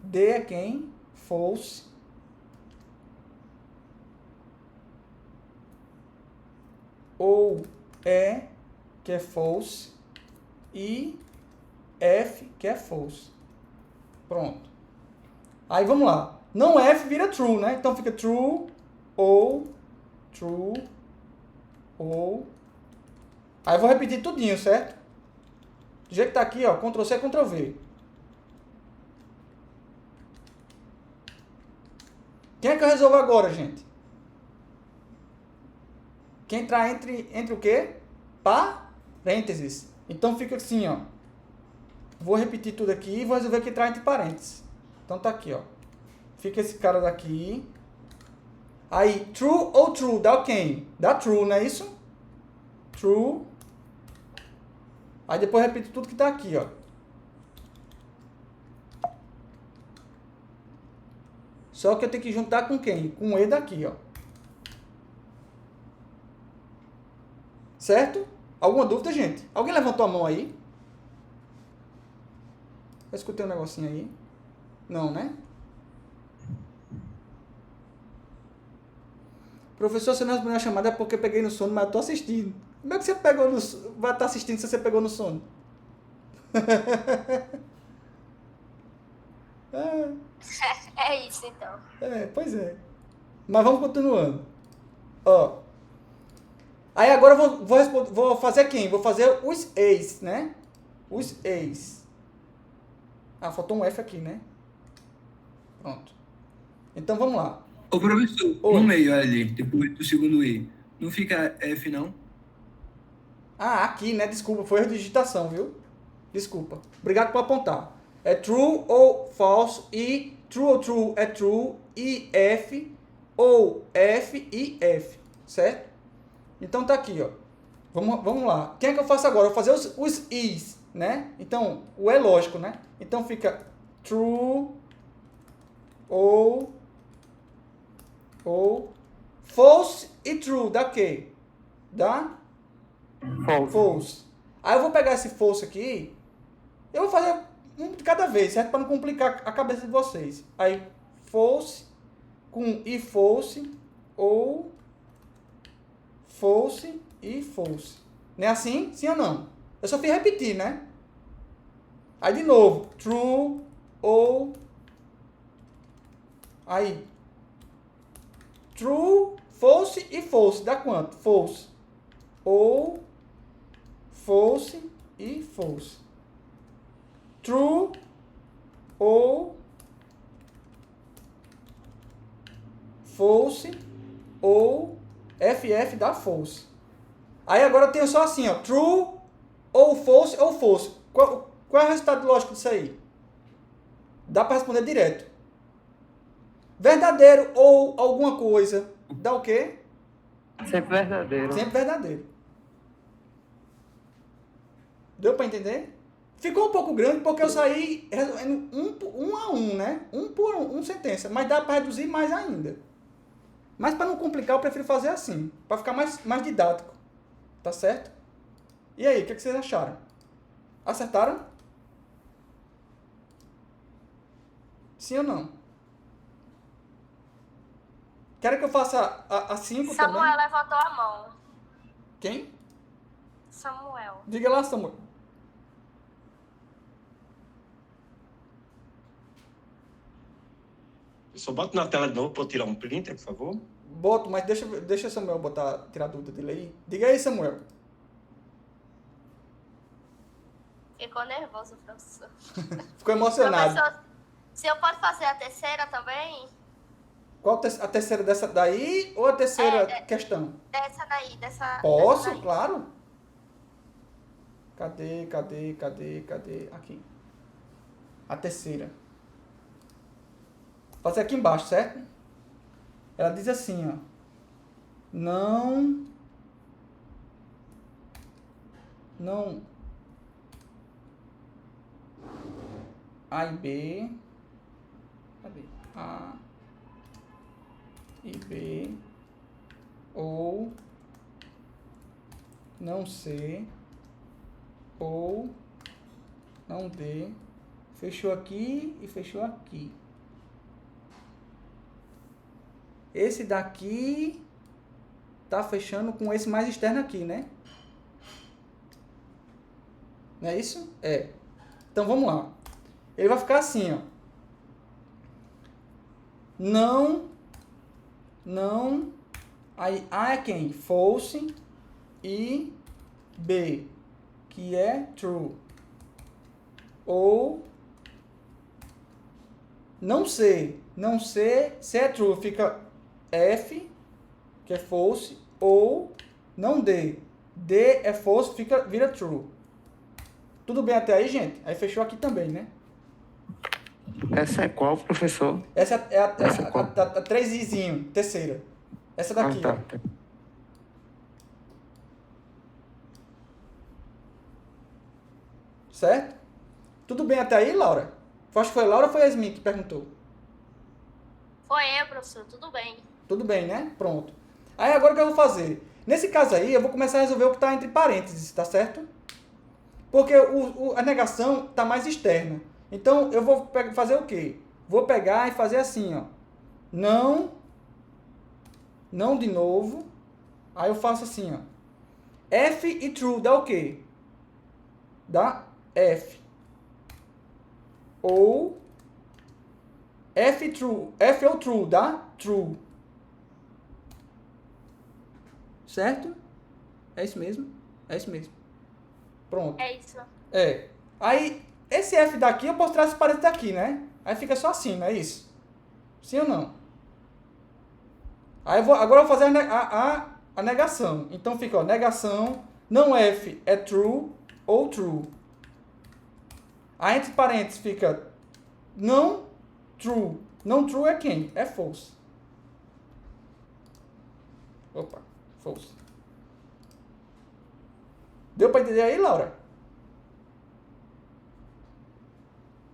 D é quem? False. Ou E, que é false. E F, que é false. Pronto. Aí vamos lá. Não F vira true, né? Então fica true ou true ou... Aí eu vou repetir tudinho, certo? Do jeito que tá aqui, ó, Ctrl C, Ctrl V. Quem é que eu resolvo agora, gente? Quem entrar entre o quê? Parênteses. Então fica assim, ó. Vou repetir tudo aqui e vou resolver que entrar entre parênteses. Então tá aqui, ó. Fica esse cara daqui. Aí, true ou true? Dá quem? Dá true, não é isso? True. Aí depois repito tudo que tá aqui, ó. Só que eu tenho que juntar com quem? Com o E daqui, ó. Certo? Alguma dúvida, gente? Alguém levantou a mão aí? Eu escutei um negocinho aí. Não, né? Professor, se não respondeu a chamada é porque eu peguei no sono, mas eu tô assistindo. Como é que você pegou no... vai estar assistindo se você pegou no sono? É isso, então. Pois é. Mas vamos continuando. Ó. Aí agora eu vou fazer quem? Vou fazer os ex, né? Os ex. Ah, faltou um F aqui, né? Pronto. Então vamos lá. Ô, professor, no meio ali, depois do segundo E, não fica F, não? Ah, aqui, né? Desculpa, foi erro de digitação, viu? Desculpa. Obrigado por apontar. É true ou false e true ou true é true e F ou F e F, certo? Então tá aqui, ó. Vamos lá. Quem é que eu faço agora? Eu vou fazer os is, né? Então, o é lógico, né? Então fica true ou false e true. Dá quê? Dá false. Aí eu vou pegar esse false aqui. Eu vou fazer um de cada vez, certo? Para não complicar a cabeça de vocês. Aí, false com e false ou false e false. Não é assim? Sim ou não? Eu só fiz repetir, né? Aí de novo, true ou... Aí, true, false e false. Dá quanto? False. Ou false e false. True ou false ou FF dá false. Aí agora eu tenho só assim, ó, true ou false ou false. Qual é o resultado lógico disso aí? Dá para responder direto. Verdadeiro ou alguma coisa, dá o quê? Sempre verdadeiro. Sempre verdadeiro. Deu para entender? Ficou um pouco grande porque eu saí resolvendo um a um, né? Um por um sentença. Mas dá para reduzir mais ainda. Mas para não complicar, eu prefiro fazer assim. Para ficar mais didático. Tá certo? E aí, o que vocês acharam? Acertaram? Sim ou não? Querem que eu faça a 5 também? Samuel levantou a mão. Quem? Samuel. Diga lá, Samuel. Eu só boto na tela de novo para eu tirar um printer, por favor. Boto, mas deixa Samuel tirar a dúvida dele aí. Diga aí, Samuel. Ficou nervoso, professor. Ficou emocionado. Professor, se eu posso fazer a terceira também? Qual a terceira dessa daí ou a terceira questão? Dessa daí, dessa... Posso, dessa daí. claro. Cadê? Aqui. A terceira. Vou fazer aqui embaixo, certo? Ela diz assim, ó. Não. A e B. Cadê? A e B. Ou não C. Ou não D. Fechou aqui e fechou aqui. Esse daqui tá fechando com esse mais externo aqui, né? Não é isso? É. Então vamos lá. Ele vai ficar assim, ó. Não, aí A é quem? False e B, que é true. Ou não sei, se é true, fica F, que é false, ou não D. D é false, vira true. Tudo bem até aí, gente? Aí fechou aqui também, né? Essa é qual, professor? Essa é a Essa é qual? 3izinho, terceira. Essa daqui, tá. ó. Certo? Tudo bem até aí, Laura? Acho que foi a Laura ou foi a Yasmin que perguntou? Foi eu, professor. Tudo bem. Tudo bem, né? Pronto. Aí agora o que eu vou fazer? Nesse caso aí, eu vou começar a resolver o que está entre parênteses, tá certo? Porque a negação está mais externa. Então, eu vou fazer o quê? Vou pegar e fazer assim, ó. Não de novo. Aí eu faço assim, ó. F e true dá o quê? Dá F. Ou F true. F ou true dá true. Certo? É isso mesmo? É isso mesmo. Pronto. É isso. É. Aí, esse F daqui eu posso tirar esse parênteses daqui, né? Aí fica só assim, não é isso? Sim ou não? Aí agora eu vou fazer a negação. Então fica, ó, negação, não F é true ou true. Aí entre parênteses fica não true. Não true é quem? É false. Opa, false. Deu para entender aí, Laura?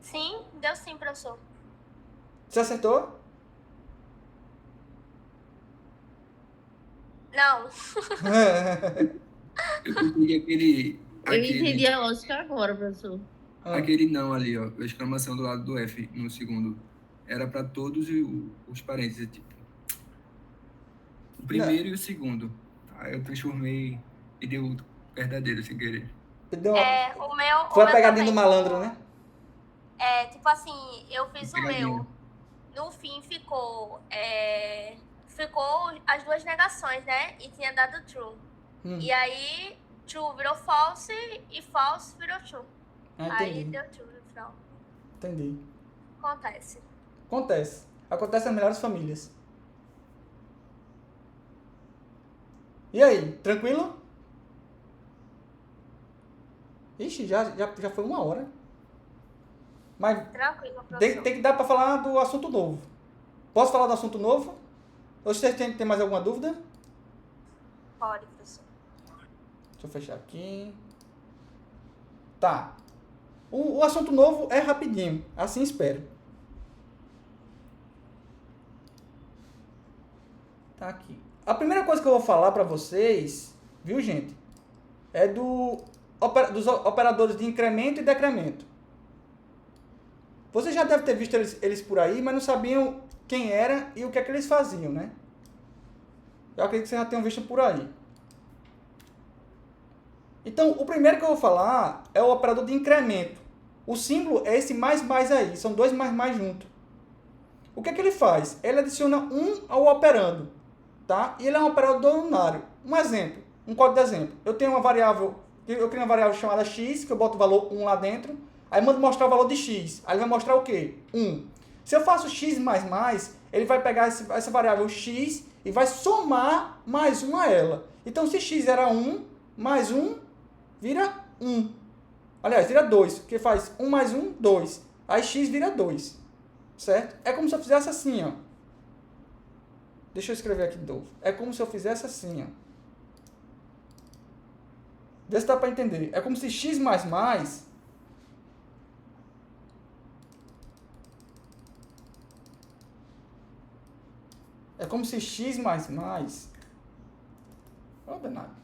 Sim, deu sim, professor. Você acertou? Não. Eu entendi aquele... Eu entendi a lógica agora, professor. Aquele não ali, ó. A exclamação do lado do F no segundo. Era para todos os parênteses, tipo. O primeiro e o segundo. Aí eu transformei e deu verdadeiro sem querer. O meu. Foi o a meu pegadinha também. do malandro, né? Tipo assim, eu fiz o Pegadinha. meu. No fim ficou. Ficou as duas negações, né? E tinha dado true. E aí, true virou false e false virou true. Aí deu true no final. Entendi. Acontece. Acontece nas melhores famílias. E aí, tranquilo? Ixi, já foi 1 hora. Mas Tranquilo, professor. tem que dar para falar do assunto novo. Posso falar do assunto novo? Ou vocês têm mais alguma dúvida? Pode, professor. Deixa eu fechar aqui. Tá. O assunto novo é rapidinho. Assim espero. Tá aqui. A primeira coisa que eu vou falar para vocês, viu, gente? É dos operadores de incremento e decremento. Você já deve ter visto eles por aí, mas não sabiam quem era e o que é que eles faziam, né? Eu acredito que vocês já tenham visto por aí. Então, o primeiro que eu vou falar é o operador de incremento. O símbolo é esse mais aí, são dois mais juntos. O que é que ele faz? Ele adiciona 1 ao operando, tá? E ele é um operador unário. Um exemplo, um código de exemplo. Eu crio uma variável chamada x, que eu boto o valor 1 lá dentro, aí mando mostrar o valor de x. Aí ele vai mostrar o quê? 1. Se eu faço x++, ele vai pegar essa variável x e vai somar mais 1 a ela. Então, se x era 1, mais 1 vira 1. Aliás, vira 2, porque faz 1 mais 1, 2. Aí x vira 2. Certo? É como se eu fizesse assim, ó. Deixa eu escrever aqui de novo. É como se eu fizesse assim, ó. Vê se dá para entender. É como se x++... É como se x++... Ó, danado.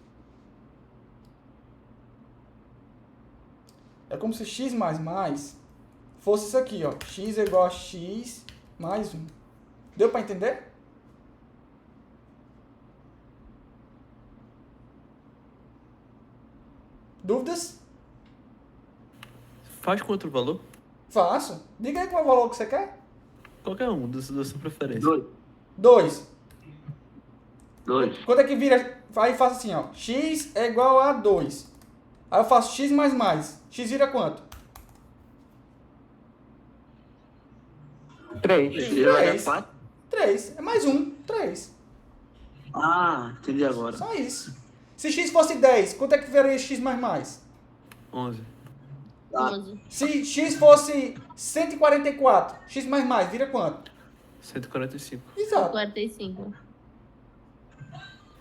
É como se x++ fosse isso aqui, ó. X é igual a x mais 1. Deu para entender? Dúvidas? Faz com outro valor? Faço. Diga aí qual é o valor que você quer. Qualquer um, da sua preferência. 2. 2. Quando é que vira? Aí faço assim, ó. X é igual a 2. Aí eu faço x mais mais. X vira quanto? 3. 3. É mais 1. 3. Ah, entendi agora. Só isso. Se x fosse 10, quanto é que viraria x mais mais? 11. 11. Se x fosse 144, x mais mais, vira quanto? 145. Exato. 45.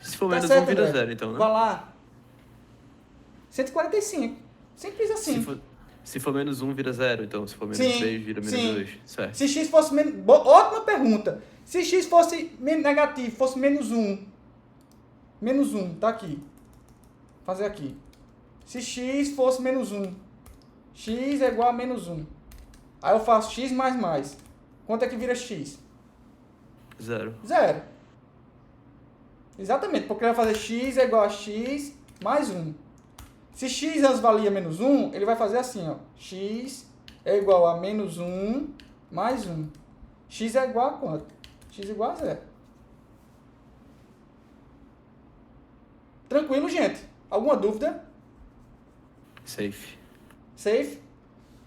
Se for Tá menos certo, 1, vira André. 0, então, né? Vai lá. 145. Simples assim. Se for menos 1, vira 0. Então, se for menos 3, vira menos 2. Certo. Se x fosse menos... Ótima pergunta. Se x fosse negativo, fosse menos 1. Menos 1, tá aqui. Vou fazer aqui. Se x fosse menos 1. X é igual a menos 1. Aí eu faço x mais mais. Quanto é que vira x? 0. 0. Exatamente, porque ele vai fazer x é igual a x mais 1. Se x antes valia menos 1, ele vai fazer assim, ó. X é igual a menos 1 mais 1. X é igual a quanto? X é igual a 0. Tranquilo, gente? Alguma dúvida? Safe. Safe?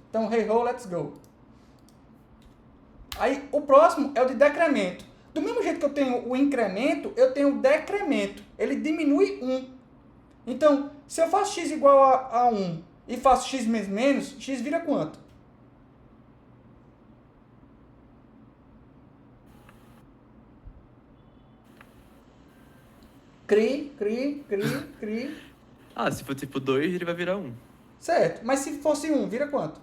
Então, hey ho, let's go. Aí, o próximo é o de decremento. Do mesmo jeito que eu tenho o incremento, eu tenho o decremento. Ele diminui 1. Então, se eu faço x igual a 1 e faço x menos menos, x vira quanto? Cri. Ah, se for tipo 2, ele vai virar 1. Certo. Mas se fosse 1, vira quanto?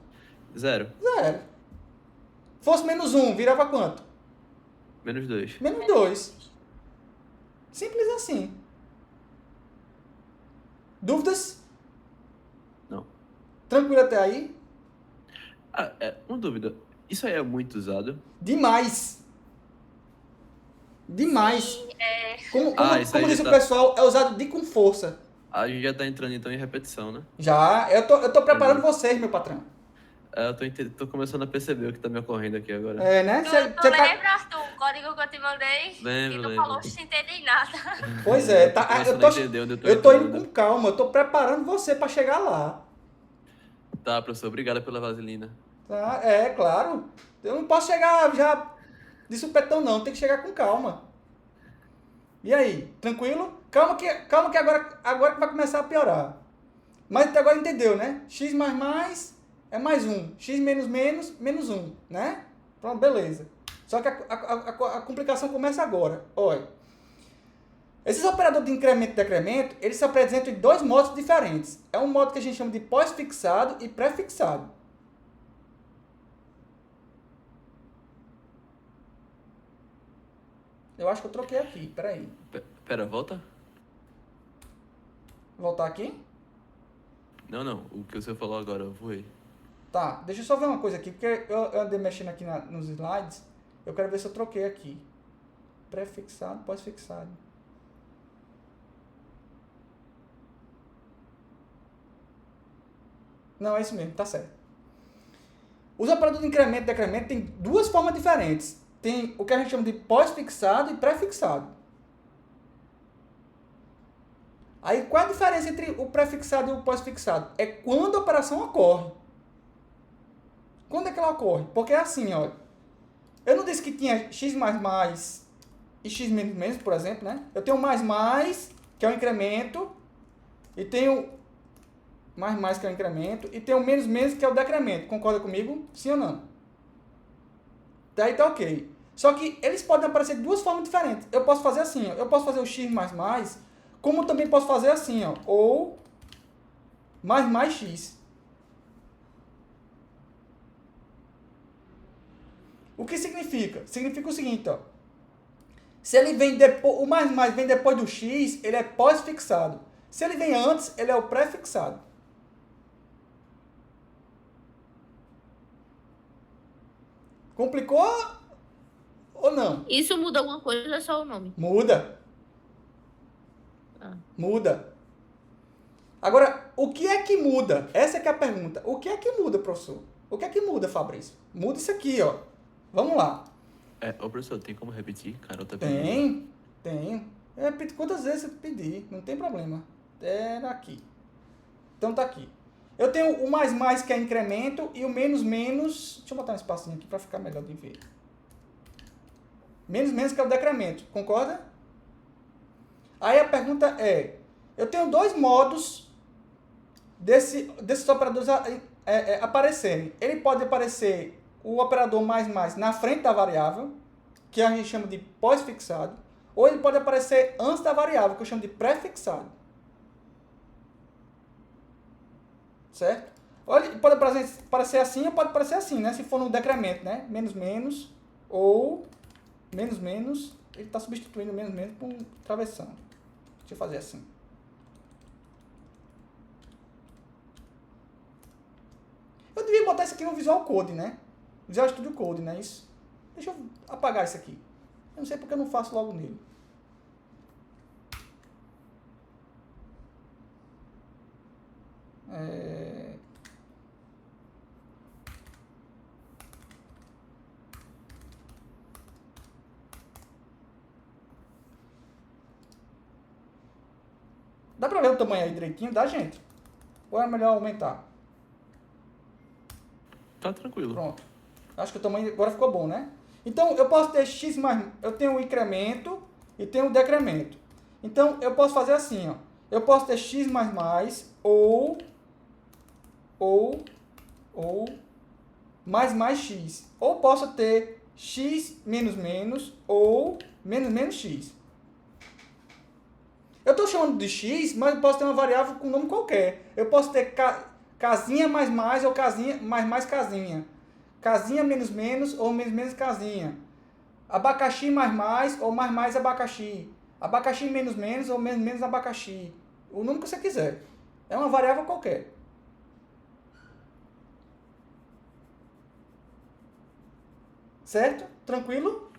0. 0. Fosse menos 1, virava quanto? Menos 2. Menos 2. Simples assim. Dúvidas? Não. Tranquilo até aí? Ah, uma dúvida. Isso aí é muito usado? Demais. Demais. Sim, Como isso aí diz já o tá- pessoal, é usado de com força. A gente já tá entrando então em repetição, né? Já, eu tô preparando vocês, meu patrão. Tô começando a perceber o que tá me ocorrendo aqui agora. É, né? Tu lembra, Arthur, o código que eu te mandei? Lembro, E tu lembro. falou sem entender nada. Pois é, Tô tá, começando a entender onde eu tô eu tô indo entrando. com calma, eu tô preparando você pra chegar lá. Tá, professor, obrigado pela vaselina. Tá? É, claro. Eu não posso chegar já de supetão, não. Tem que chegar com calma. E aí, tranquilo? Calma que agora que vai começar a piorar. Mas até agora entendeu, né? X mais mais é mais 1. X menos menos, menos 1, né? Pronto, beleza. Só que a complicação começa agora. Olha. Esses operadores de incremento e decremento, eles se apresentam em dois modos diferentes. É um modo que a gente chama de pós-fixado e pré-fixado. Eu acho que eu troquei aqui, peraí. Pera, volta? Voltar aqui? Não. O que você falou agora, eu voei. Tá, deixa eu só ver uma coisa aqui, porque eu andei mexendo aqui nos slides. Eu quero ver se eu troquei aqui. Pré-fixado, pós-fixado. Não, é isso mesmo, tá certo. Os operadores de incremento e decremento têm duas formas diferentes. Tem o que a gente chama de pós-fixado e pré-fixado. Aí, qual a diferença entre o pré-fixado e o pós-fixado? É quando a operação ocorre. Quando é que ela ocorre? Porque é assim, olha. Eu não disse que tinha x mais mais e x menos menos, por exemplo, né? Eu tenho mais mais, que é o incremento, e tenho mais mais, que é o incremento, e tenho menos menos, que é o decremento. Concorda comigo? Sim ou não? Daí tá ok. Só que eles podem aparecer de duas formas diferentes. Eu posso fazer assim, ó. Eu posso fazer o x mais mais, como também posso fazer assim, ó. Ou mais mais x. O que significa? Significa o seguinte, ó. Se ele vem depois, o mais mais vem depois do x, ele é pós-fixado. Se ele vem antes, ele é o pré-fixado. Complicou ou não? Isso muda alguma coisa ou é só o nome? Muda. Ah. Muda. Agora, o que é que muda? Essa é que é a pergunta. O que é que muda, professor? O que é que muda, Fabrício? Muda isso aqui, ó. Vamos lá. Ô, professor, tem como repetir? Carol Tenho. Eu repito quantas vezes eu pedir, não tem problema. Era aqui. Então tá aqui. Eu tenho o mais que é incremento e o menos. Deixa eu botar um espacinho aqui para ficar melhor de ver. Menos que é o decremento, concorda? Aí a pergunta é, eu tenho dois modos desses operadores aparecerem. Ele pode aparecer o operador mais na frente da variável, que a gente chama de pós-fixado, ou ele pode aparecer antes da variável, que eu chamo de pré-fixado. Certo? Olha, pode aparecer assim ou pode aparecer assim, né? Se for no decremento, né? Menos, ou menos, ele está substituindo menos por um travessão. Deixa eu fazer assim. Eu devia botar isso aqui no Visual Code, né? Visual Studio Code, né? Isso. Deixa eu apagar isso aqui. Eu não sei porque eu não faço logo nele. Dá pra ver o tamanho aí direitinho da gente? Ou é melhor aumentar? Tá tranquilo. Pronto. Acho que o tamanho agora ficou bom, né? Então, eu posso ter x mais... Eu tenho o incremento e tenho o decremento. Então, eu posso fazer assim, ó. Eu posso ter x ou mais x. Ou posso ter x menos ou menos x. Eu estou chamando de x, mas eu posso ter uma variável com nome qualquer. Eu posso ter casinha mais ou casinha mais casinha. Casinha menos ou menos casinha. Abacaxi mais ou mais abacaxi. Abacaxi menos ou menos abacaxi. O nome que você quiser. É uma variável qualquer. Certo? Tranquilo?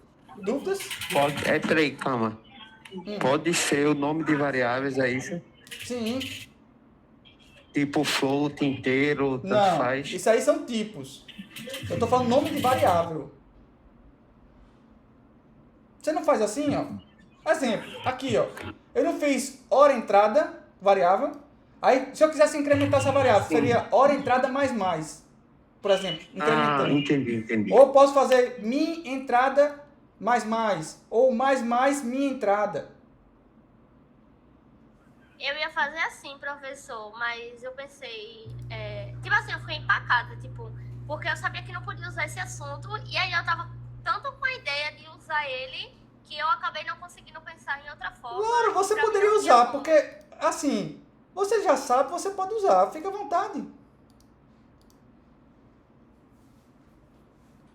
Dúvidas? Pode, peraí, calma. Pode ser o nome de variáveis, é isso? Sim. Tipo float inteiro, tanto Não, faz. isso aí são tipos. Eu tô falando nome de variável. Você não faz assim, ó? Exemplo, aqui, ó. Eu não fiz hora entrada, variável. Aí, se eu quisesse incrementar essa variável, seria hora entrada mais. Por exemplo, incrementando. Entendi. Ou posso fazer min entrada mais. Ou mais minha entrada. Eu ia fazer assim, professor, mas eu pensei... tipo assim, eu fiquei empacada, tipo... Porque eu sabia que não podia usar esse assunto. E aí eu tava tanto com a ideia de usar ele... que eu acabei não conseguindo pensar em outra forma. Claro, você poderia usar, porque, assim... Você já sabe, você pode usar. Fica à vontade.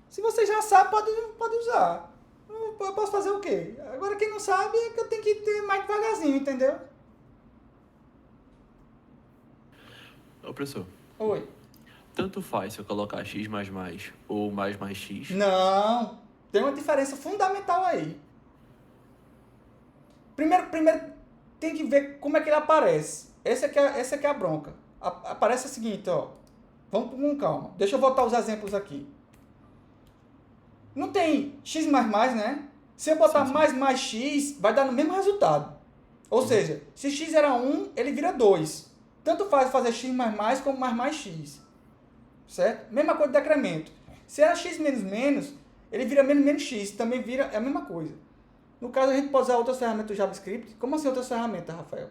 Se você já sabe, pode usar. Eu posso fazer o quê? Agora, quem não sabe, é que eu tenho que ter mais devagarzinho, entendeu? Ô, professor. Oi. Tanto faz se eu colocar x ou mais x? Não. Tem uma diferença fundamental aí. Primeiro tem que ver como é que ele aparece. Essa é a bronca. Aparece o seguinte, ó. Vamos com calma. Deixa eu voltar os exemplos aqui. Não tem x né? Se eu botar mais x, vai dar no mesmo resultado. Ou seja, se x era 1, ele vira 2. Tanto faz fazer x como mais x. Certo? Mesma coisa de decremento. Se era x menos, ele vira menos x. Também vira a mesma coisa. No caso, a gente pode usar outras ferramentas do JavaScript. Como assim outras ferramentas, Rafael?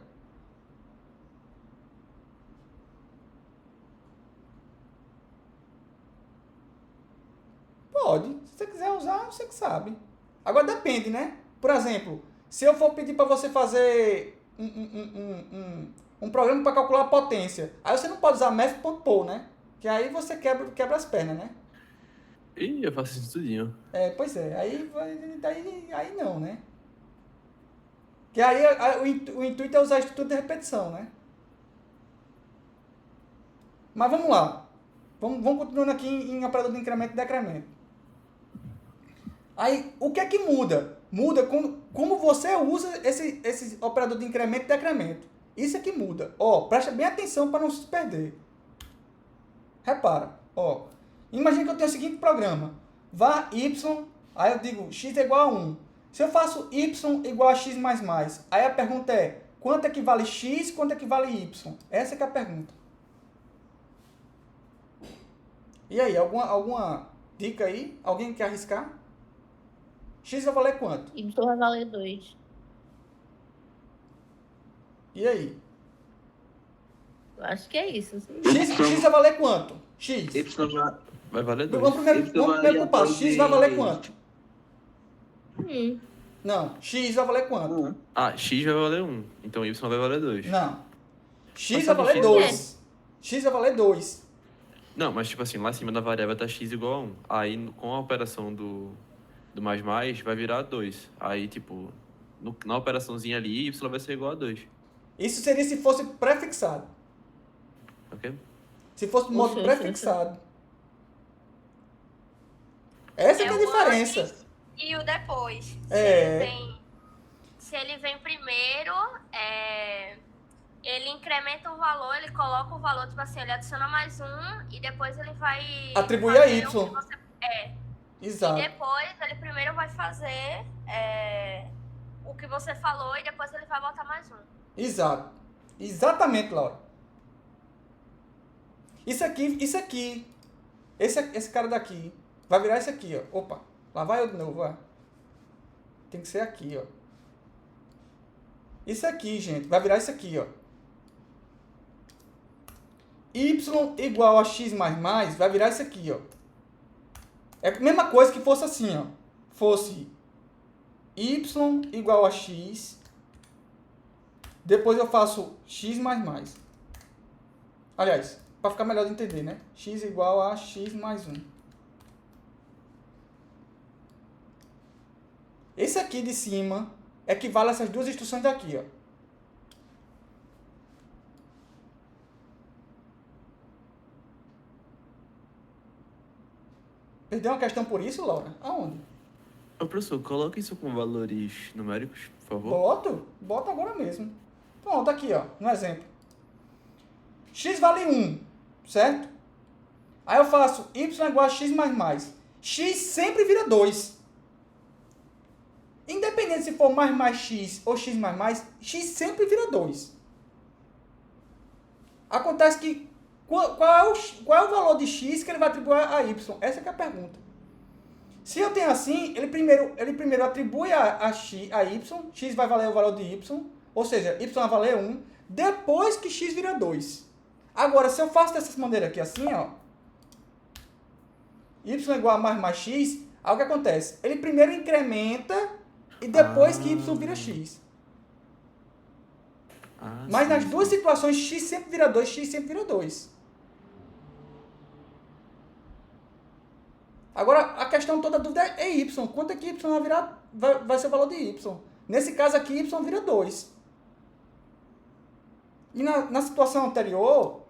Pode. Se você quiser usar, você que sabe. Agora depende, né? Por exemplo, se eu for pedir para você fazer um programa para calcular a potência, aí você não pode usar math.poll, né? Que aí você quebra as pernas, né? Ih, eu faço isso tudinho. Pois é. Aí não, né? Que aí o intuito é usar a estrutura de repetição, né? Mas vamos lá. Vamos continuando aqui em operador de incremento e decremento. Aí, o que é que muda? Muda como você usa esse operador de incremento e decremento. Isso é que muda. Ó, presta bem atenção para não se perder. Repara, ó. Imagina que eu tenho o seguinte programa. Vá y, aí eu digo x é igual a 1. Se eu faço y igual a x mais mais, aí a pergunta é, quanto equivale x, quanto equivale y? Essa que é a pergunta. E aí, alguma dica aí? Alguém quer arriscar? X vai valer quanto? Y vai valer 2. E aí? Eu acho que é isso. Sim. X vai valer quanto? X. Vai valer 2. Vamos primeiro pro passo. X vai valer quanto? Não, X vai valer quanto? Ah, X vai valer 1. Então Y vai valer 2. Não. X vai valer 2. X vai valer 2. Não, mas tipo assim, lá em cima da variável tá X igual a 1. Aí com a operação do mais vai virar 2. Aí, tipo, na operaçãozinha ali, Y vai ser igual a 2. Isso seria se fosse prefixado. Ok? Se fosse modo prefixado. Essa que é a diferença. Antes e o depois. Se ele vem primeiro, ele incrementa o valor, ele coloca o valor, tipo assim, ele adiciona mais 1 e depois ele vai... atribuir a Y. Exato. E depois, ele primeiro vai fazer o que você falou e depois ele vai botar mais 1. Exato. Exatamente, Laura. Isso aqui. Esse cara daqui. Vai virar esse aqui, ó. Opa. Lá vai eu de novo, ó. Tem que ser aqui, ó. Isso aqui, gente. Vai virar isso aqui, ó. Y igual a x mais mais vai virar isso aqui, ó. É a mesma coisa que fosse assim, ó. Fosse y igual a x. Depois eu faço x mais mais. Aliás, para ficar melhor de entender, né? X igual a x mais 1. Esse aqui de cima equivale a essas duas instruções daqui, ó. Perdeu uma questão por isso, Laura? Aonde? Ô, professor, coloca isso com valores numéricos, por favor. Bota agora mesmo. Pronto, aqui, ó, no exemplo. X vale 1, certo? Aí eu faço y igual a x mais mais. X sempre vira 2. Independente se for mais x ou x mais mais, x sempre vira 2. Acontece que qual é o valor de x que ele vai atribuir a y? Essa que é a pergunta. Se eu tenho assim, ele primeiro atribui a y, x vai valer o valor de y, ou seja, y vai valer 1, depois que x vira 2. Agora, se eu faço dessa maneira aqui assim, ó, y igual a mais x, aí o que acontece? Ele primeiro incrementa e depois que y vira x. Mas nas duas situações, x sempre vira 2, x sempre vira 2. Agora, a questão toda a dúvida é y. Quanto é que y vai virar? Vai ser o valor de y. Nesse caso aqui, y vira 2. E na situação anterior,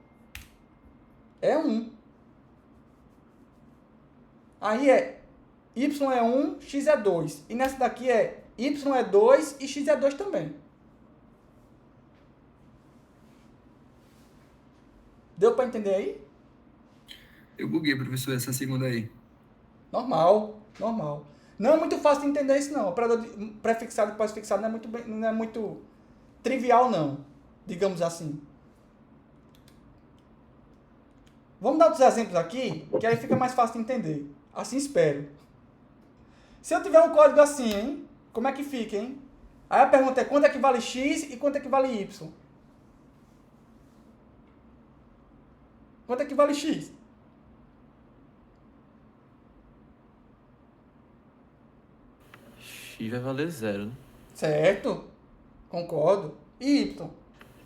é 1. Aí y é 1, x é 2. E nessa daqui y é 2 e x é 2 também. Deu para entender aí? Eu buguei, professor, essa segunda aí. Normal. Não é muito fácil de entender isso, não. Operador prefixado e pós-fixado não é muito trivial, não. Digamos assim. Vamos dar outros exemplos aqui, que aí fica mais fácil de entender. Assim espero. Se eu tiver um código assim, hein? Como é que fica, hein? Aí a pergunta é quanto é que vale x e quanto é que vale y? Quanto é que vale x? X vai valer 0, né? Certo. Concordo. E y?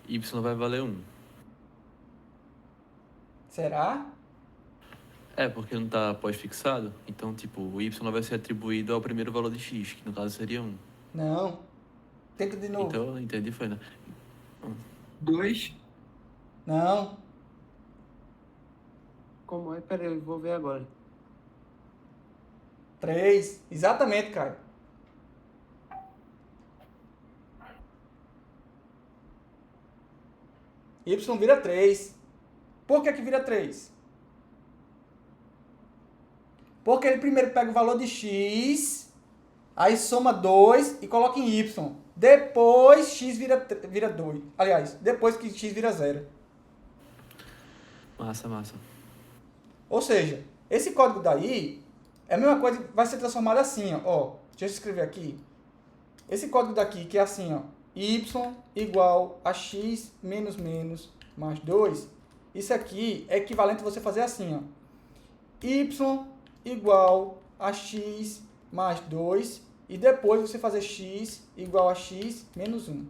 Y vai valer 1. Será? É, porque não tá pós-fixado. Então, tipo, o Y vai ser atribuído ao primeiro valor de X, que no caso seria 1. Não. Tenta de novo. Então, eu entendi, foi, né? 2. Não. Como é? Peraí, eu vou ver agora. 3. Exatamente, cara. Y vira 3. Por que vira 3? Porque ele primeiro pega o valor de x, aí soma 2 e coloca em y. Depois x vira 2. Aliás, depois que x vira 0. Massa. Ou seja, esse código daí é a mesma coisa que vai ser transformado assim, ó. Deixa eu escrever aqui. Esse código daqui, que é assim, ó. Y igual a x menos mais 2. Isso aqui é equivalente a você fazer assim, ó. Y igual a x mais 2. E depois você fazer x igual a x menos 1.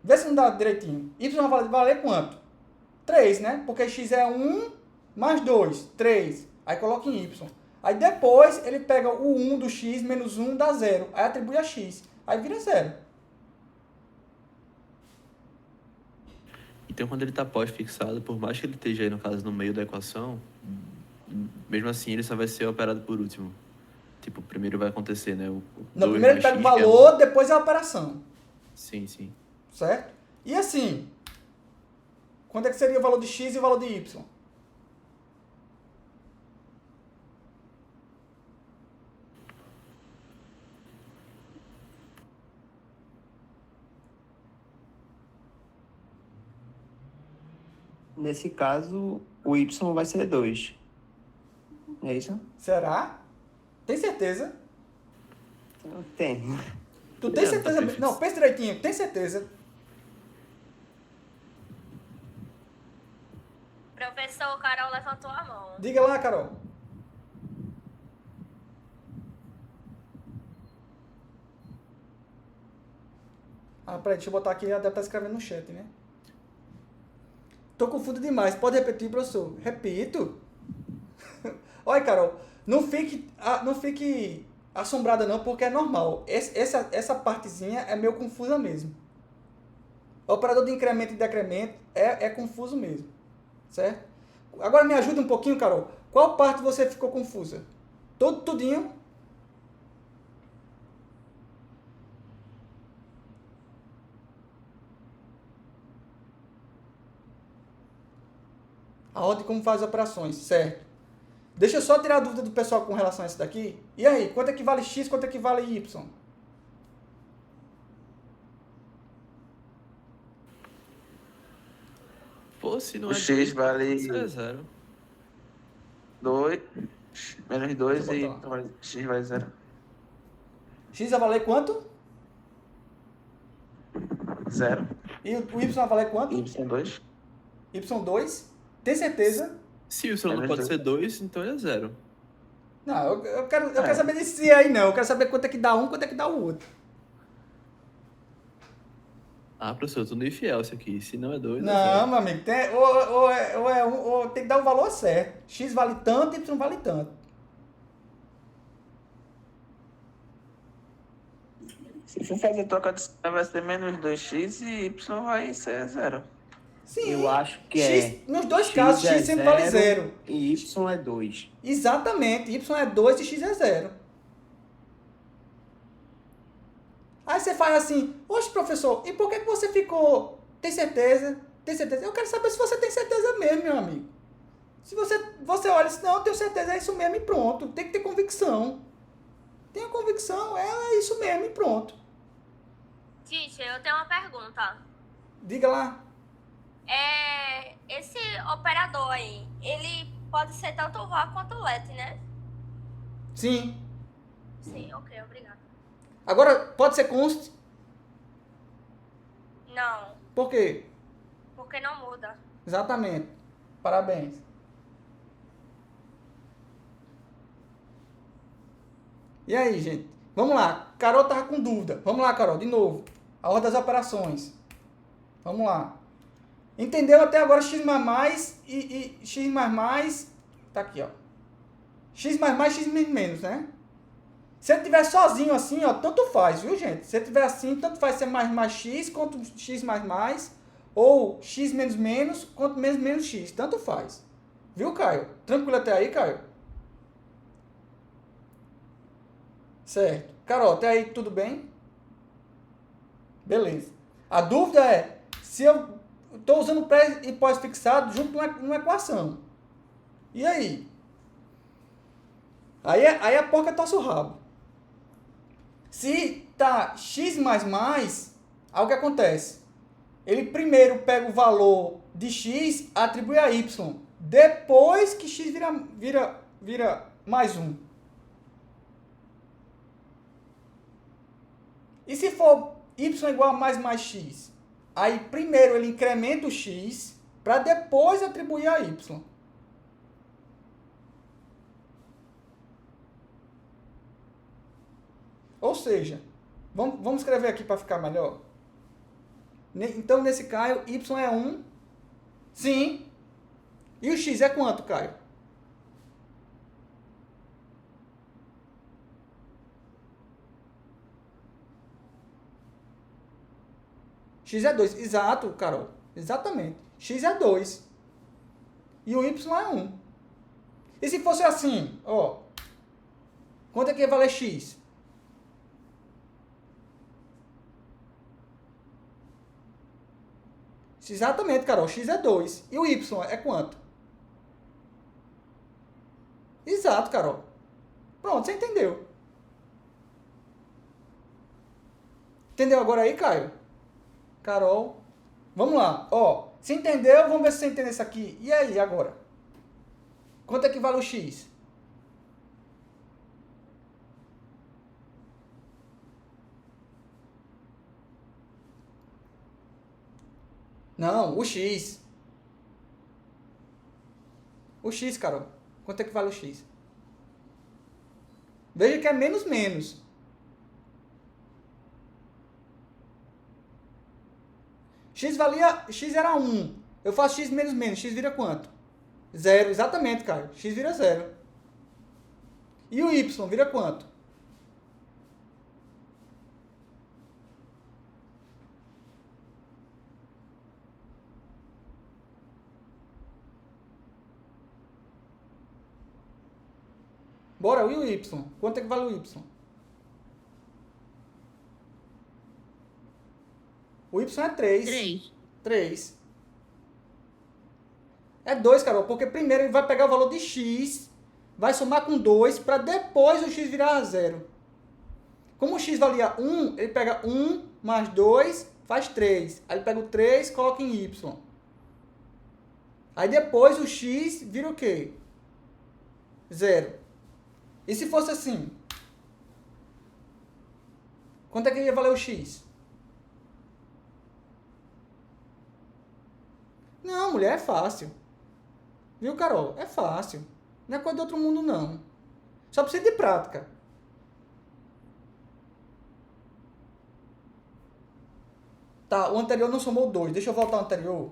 Vê se não dá direitinho. Y vai valer quanto? 3, né? Porque x é 1 mais 2, 3. Aí coloca em y. Aí depois ele pega o 1 do x menos 1 dá 0. Aí atribui a x. Aí vira 0. Então, quando ele está pós-fixado, por mais que ele esteja aí, no caso, no meio da equação, mesmo assim ele só vai ser operado por último. Tipo, primeiro vai acontecer, né? Não, primeiro ele pega o valor, depois é a operação. Sim. Certo? E assim, quanto é que seria o valor de x e o valor de y? Nesse caso, o y vai ser 2. É isso? Será? Tem certeza? Tem. Tu tem certeza? Não, pensa direitinho. Tem certeza? Professor, Carol levantou a mão. Diga lá, Carol. Peraí, deixa eu botar aqui, ela deve estar escrevendo no chat, né? Tô confuso demais. Pode repetir, professor? Repito. Olha, Carol, não fique assombrada não, porque é normal. Essa partezinha é meio confusa mesmo. O operador de incremento e decremento é confuso mesmo. Certo? Agora me ajuda um pouquinho, Carol. Qual parte você ficou confusa? Tudinho? A ordem como faz as operações, certo? Deixa eu só tirar a dúvida do pessoal com relação a isso daqui. E aí, quanto é que vale x, quanto é que vale y? Pô, se não O é x 2, vale isso é 0. 2, menos 2 Deixa eu e botar lá. x vale 0. X vai valer quanto? 0. E o y vai valer quanto? y2. y2? Tem certeza? Se o y não pode ser 2, então é 0. Não, eu quero saber desse aí não. Eu quero saber quanto é que dá um, quanto é que dá o outro. Ah, professor, eu tô no infiel isso aqui. Se não é 2, Não, meu amigo. Ou tem que dar o valor certo. X vale tanto, y vale tanto. Se for fazer troca de escala, vai ser menos 2x e y vai ser 0. Sim. Eu acho que X, nos dois casos, x sempre vale 0. E y é 2. Exatamente. Y é 2 e x é 0. Aí você faz assim, oxe, professor, e por que você ficou? Tem certeza? Tem certeza? Eu quero saber se você tem certeza mesmo, meu amigo. Se você olha e diz, não, eu tenho certeza, é isso mesmo e pronto. Tem que ter convicção. Tenha convicção, é isso mesmo e pronto. Teacher, eu tenho uma pergunta. Diga lá. Esse operador aí, ele pode ser tanto VAR quanto LET, né? Sim. Sim, ok, obrigada. Agora, pode ser const? Não, Por quê? porque não muda. Exatamente. Parabéns. E aí, gente? Vamos lá. Carol tava com dúvida. Vamos lá, Carol, de novo. A ordem das operações. Vamos lá. Entendeu até agora x e x tá aqui, ó. X menos, né? Se ele estiver sozinho assim, ó, tanto faz, viu, gente? Se ele estiver assim, tanto faz ser mais x quanto x ou x menos quanto menos x, tanto faz. Viu, Caio? Tranquilo até aí, Caio? Certo. Carol, até aí tudo bem? Beleza. A dúvida é se eu estou usando pré e pós-fixado junto numa equação. E aí? Aí a porca torce o rabo. Se tá x++, aí o que acontece? Ele primeiro pega o valor de x, atribui a y. Depois que x vira mais 1. E se for y igual a mais x? Aí primeiro ele incrementa o x para depois atribuir a y. Ou seja, vamos escrever aqui para ficar melhor. Então, nesse Caio, y é 1. Sim. E o x é quanto, Caio? X é 2. Exato, Carol. Exatamente. X é 2. E o y é 1. E se fosse assim, ó. Quanto é que ia valer x? Exatamente, Carol. X é 2. E o y é quanto? Exato, Carol. Pronto, você entendeu. Entendeu agora aí, Caio? Carol. Vamos lá. Ó, se entendeu, vamos ver se você entendeu isso aqui. E aí, agora? Quanto é que vale o x? Não, o x. O x, Carol. Quanto é que vale o x? Veja que é menos menos. X era 1. Eu faço x menos menos. X vira quanto? 0. Exatamente, Caio. X vira 0. E o y vira quanto? Bora, e o y? Quanto é que vale o y? O y é 3. 3. É 2, Carol, porque primeiro ele vai pegar o valor de x, vai somar com 2, para depois o x virar 0. Como o x valia 1, ele pega 1 mais 2, faz 3. Aí ele pega o 3 e coloca em y. Aí depois o x vira o quê? 0. E se fosse assim? Quanto é que ia valer o x? Não, mulher, é fácil. Viu, Carol? É fácil. Não é coisa de outro mundo, não. Só precisa de prática. Tá, o anterior não somou 2. Deixa eu voltar ao anterior.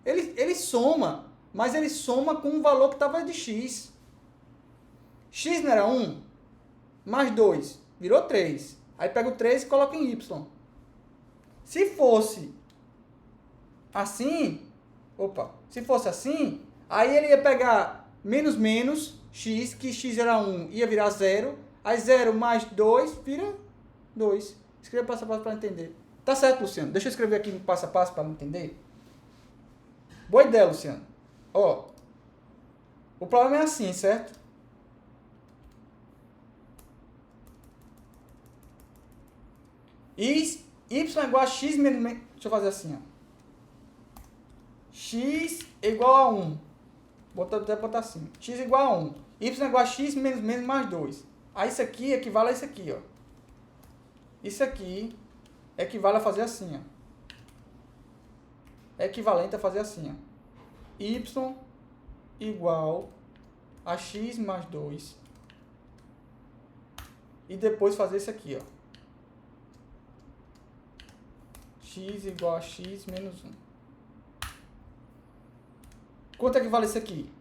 Ele soma, mas ele soma com um valor que estava de x. X não era 1? Mais 2. Virou 3. Aí pega o 3 e coloca em y. Se fosse assim, se fosse assim, aí ele ia pegar menos menos x, que x era 1, ia virar 0. Aí 0 mais 2 vira 2. Escreva passo a passo para entender. Tá certo, Luciano? Deixa eu escrever aqui passo a passo para entender. Boa ideia, Luciano. Ó, o problema é assim, certo? Y é igual a x menos... Deixa eu fazer assim, ó. X é igual a 1. Até botar assim. X é igual a 1. Y é igual a x menos menos mais 2. Aí isso aqui equivale a isso aqui, ó. Isso aqui equivale a fazer assim, ó. É equivalente a fazer assim, ó. Y igual a x mais 2. E depois fazer isso aqui, ó. X igual a x menos 1. Quanto é que vale isso aqui?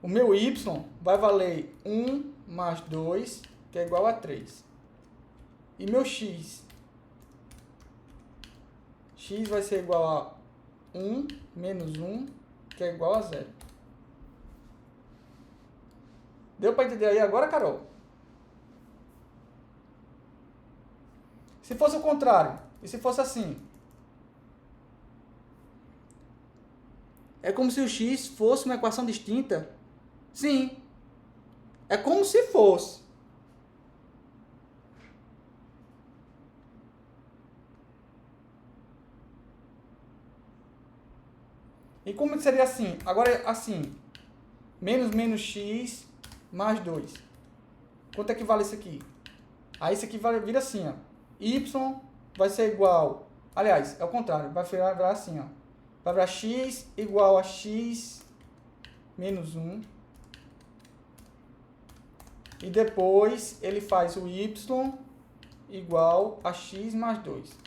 O meu y vai valer 1 mais 2, que é igual a 3. E meu x? X vai ser igual a 1 menos 1, que é igual a 0. Deu para entender aí agora, Carol? Se fosse o contrário, e se fosse assim? É como se o x fosse uma equação distinta? Sim. É como se fosse. E como que seria assim? Agora, assim, menos x mais 2. Quanto é que vale isso aqui? Aí isso aqui vira assim, ó. Y vai ser igual... Aliás, é o contrário. Vai virar assim, ó. Vai virar x igual a x menos 1. E depois ele faz o y igual a x mais 2.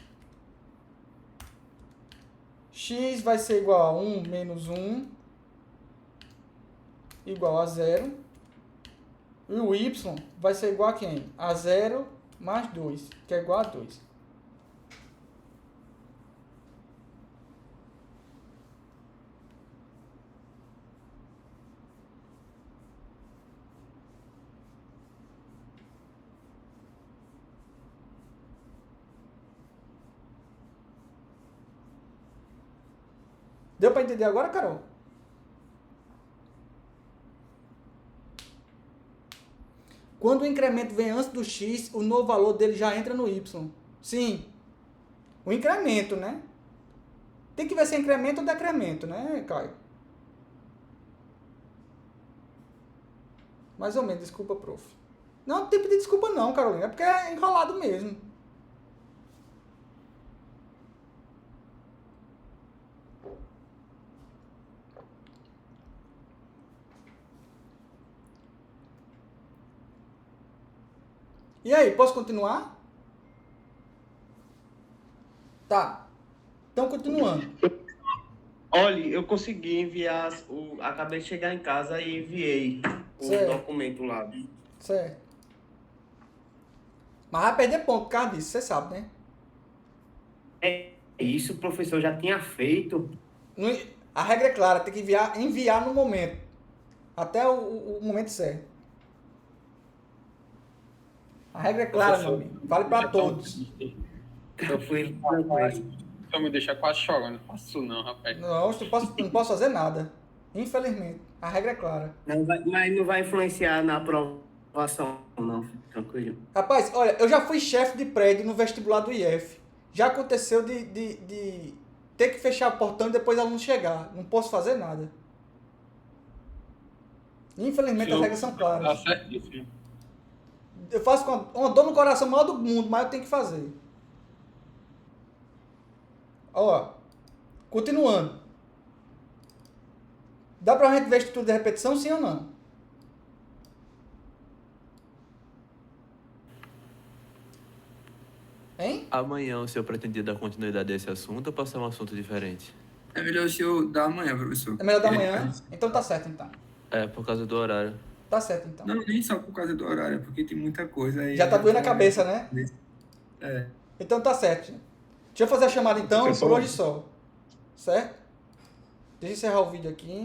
X vai ser igual a 1 menos 1 igual a 0. E o y vai ser igual a quem? A 0 mais 2, que é igual a 2. Deu para entender agora, Carol? Quando o incremento vem antes do x, o novo valor dele já entra no y. Sim. O incremento, né? Tem que ver se é incremento ou decremento, né, Caio? Mais ou menos, desculpa, prof. Não, não tem que pedir desculpa não, Carolina. É porque é enrolado mesmo. E aí, posso continuar? Tá. Então, continuando. Olha, eu consegui enviar, acabei de chegar em casa e enviei o documento lá. Certo. Mas vai perder ponto por causa disso, você sabe, né? É isso, o professor já tinha feito. A regra é clara, tem que enviar no momento. Até o momento certo. A regra é clara, meu amigo. Vale para todos. Eu fui... Então me deixar quase chorando. Não faço isso não, rapaz. Não, não posso fazer nada. Infelizmente. A regra é clara. Mas não vai influenciar na aprovação, não. Tranquilo. Rapaz, olha, eu já fui chefe de prédio no vestibular do IF. Já aconteceu de ter que fechar o portão e depois o aluno chegar. Não posso fazer nada. Infelizmente, as regras são claras. Tá certíssimo. Eu faço com uma dor no coração maior do mundo, mas eu tenho que fazer. Ó, continuando. Dá pra gente ver a estrutura de repetição, sim ou não? Hein? Amanhã o senhor pretendia dar continuidade a esse assunto ou passar um assunto diferente? É melhor o senhor dar amanhã, professor. É melhor dar amanhã? Então tá certo, então. É, por causa do horário. Tá certo, então. Não, nem só por causa do horário, porque tem muita coisa aí. Já tá doendo a cabeça, né? É. Então tá certo. Deixa eu fazer a chamada então, por hoje só. Certo? Deixa eu encerrar o vídeo aqui.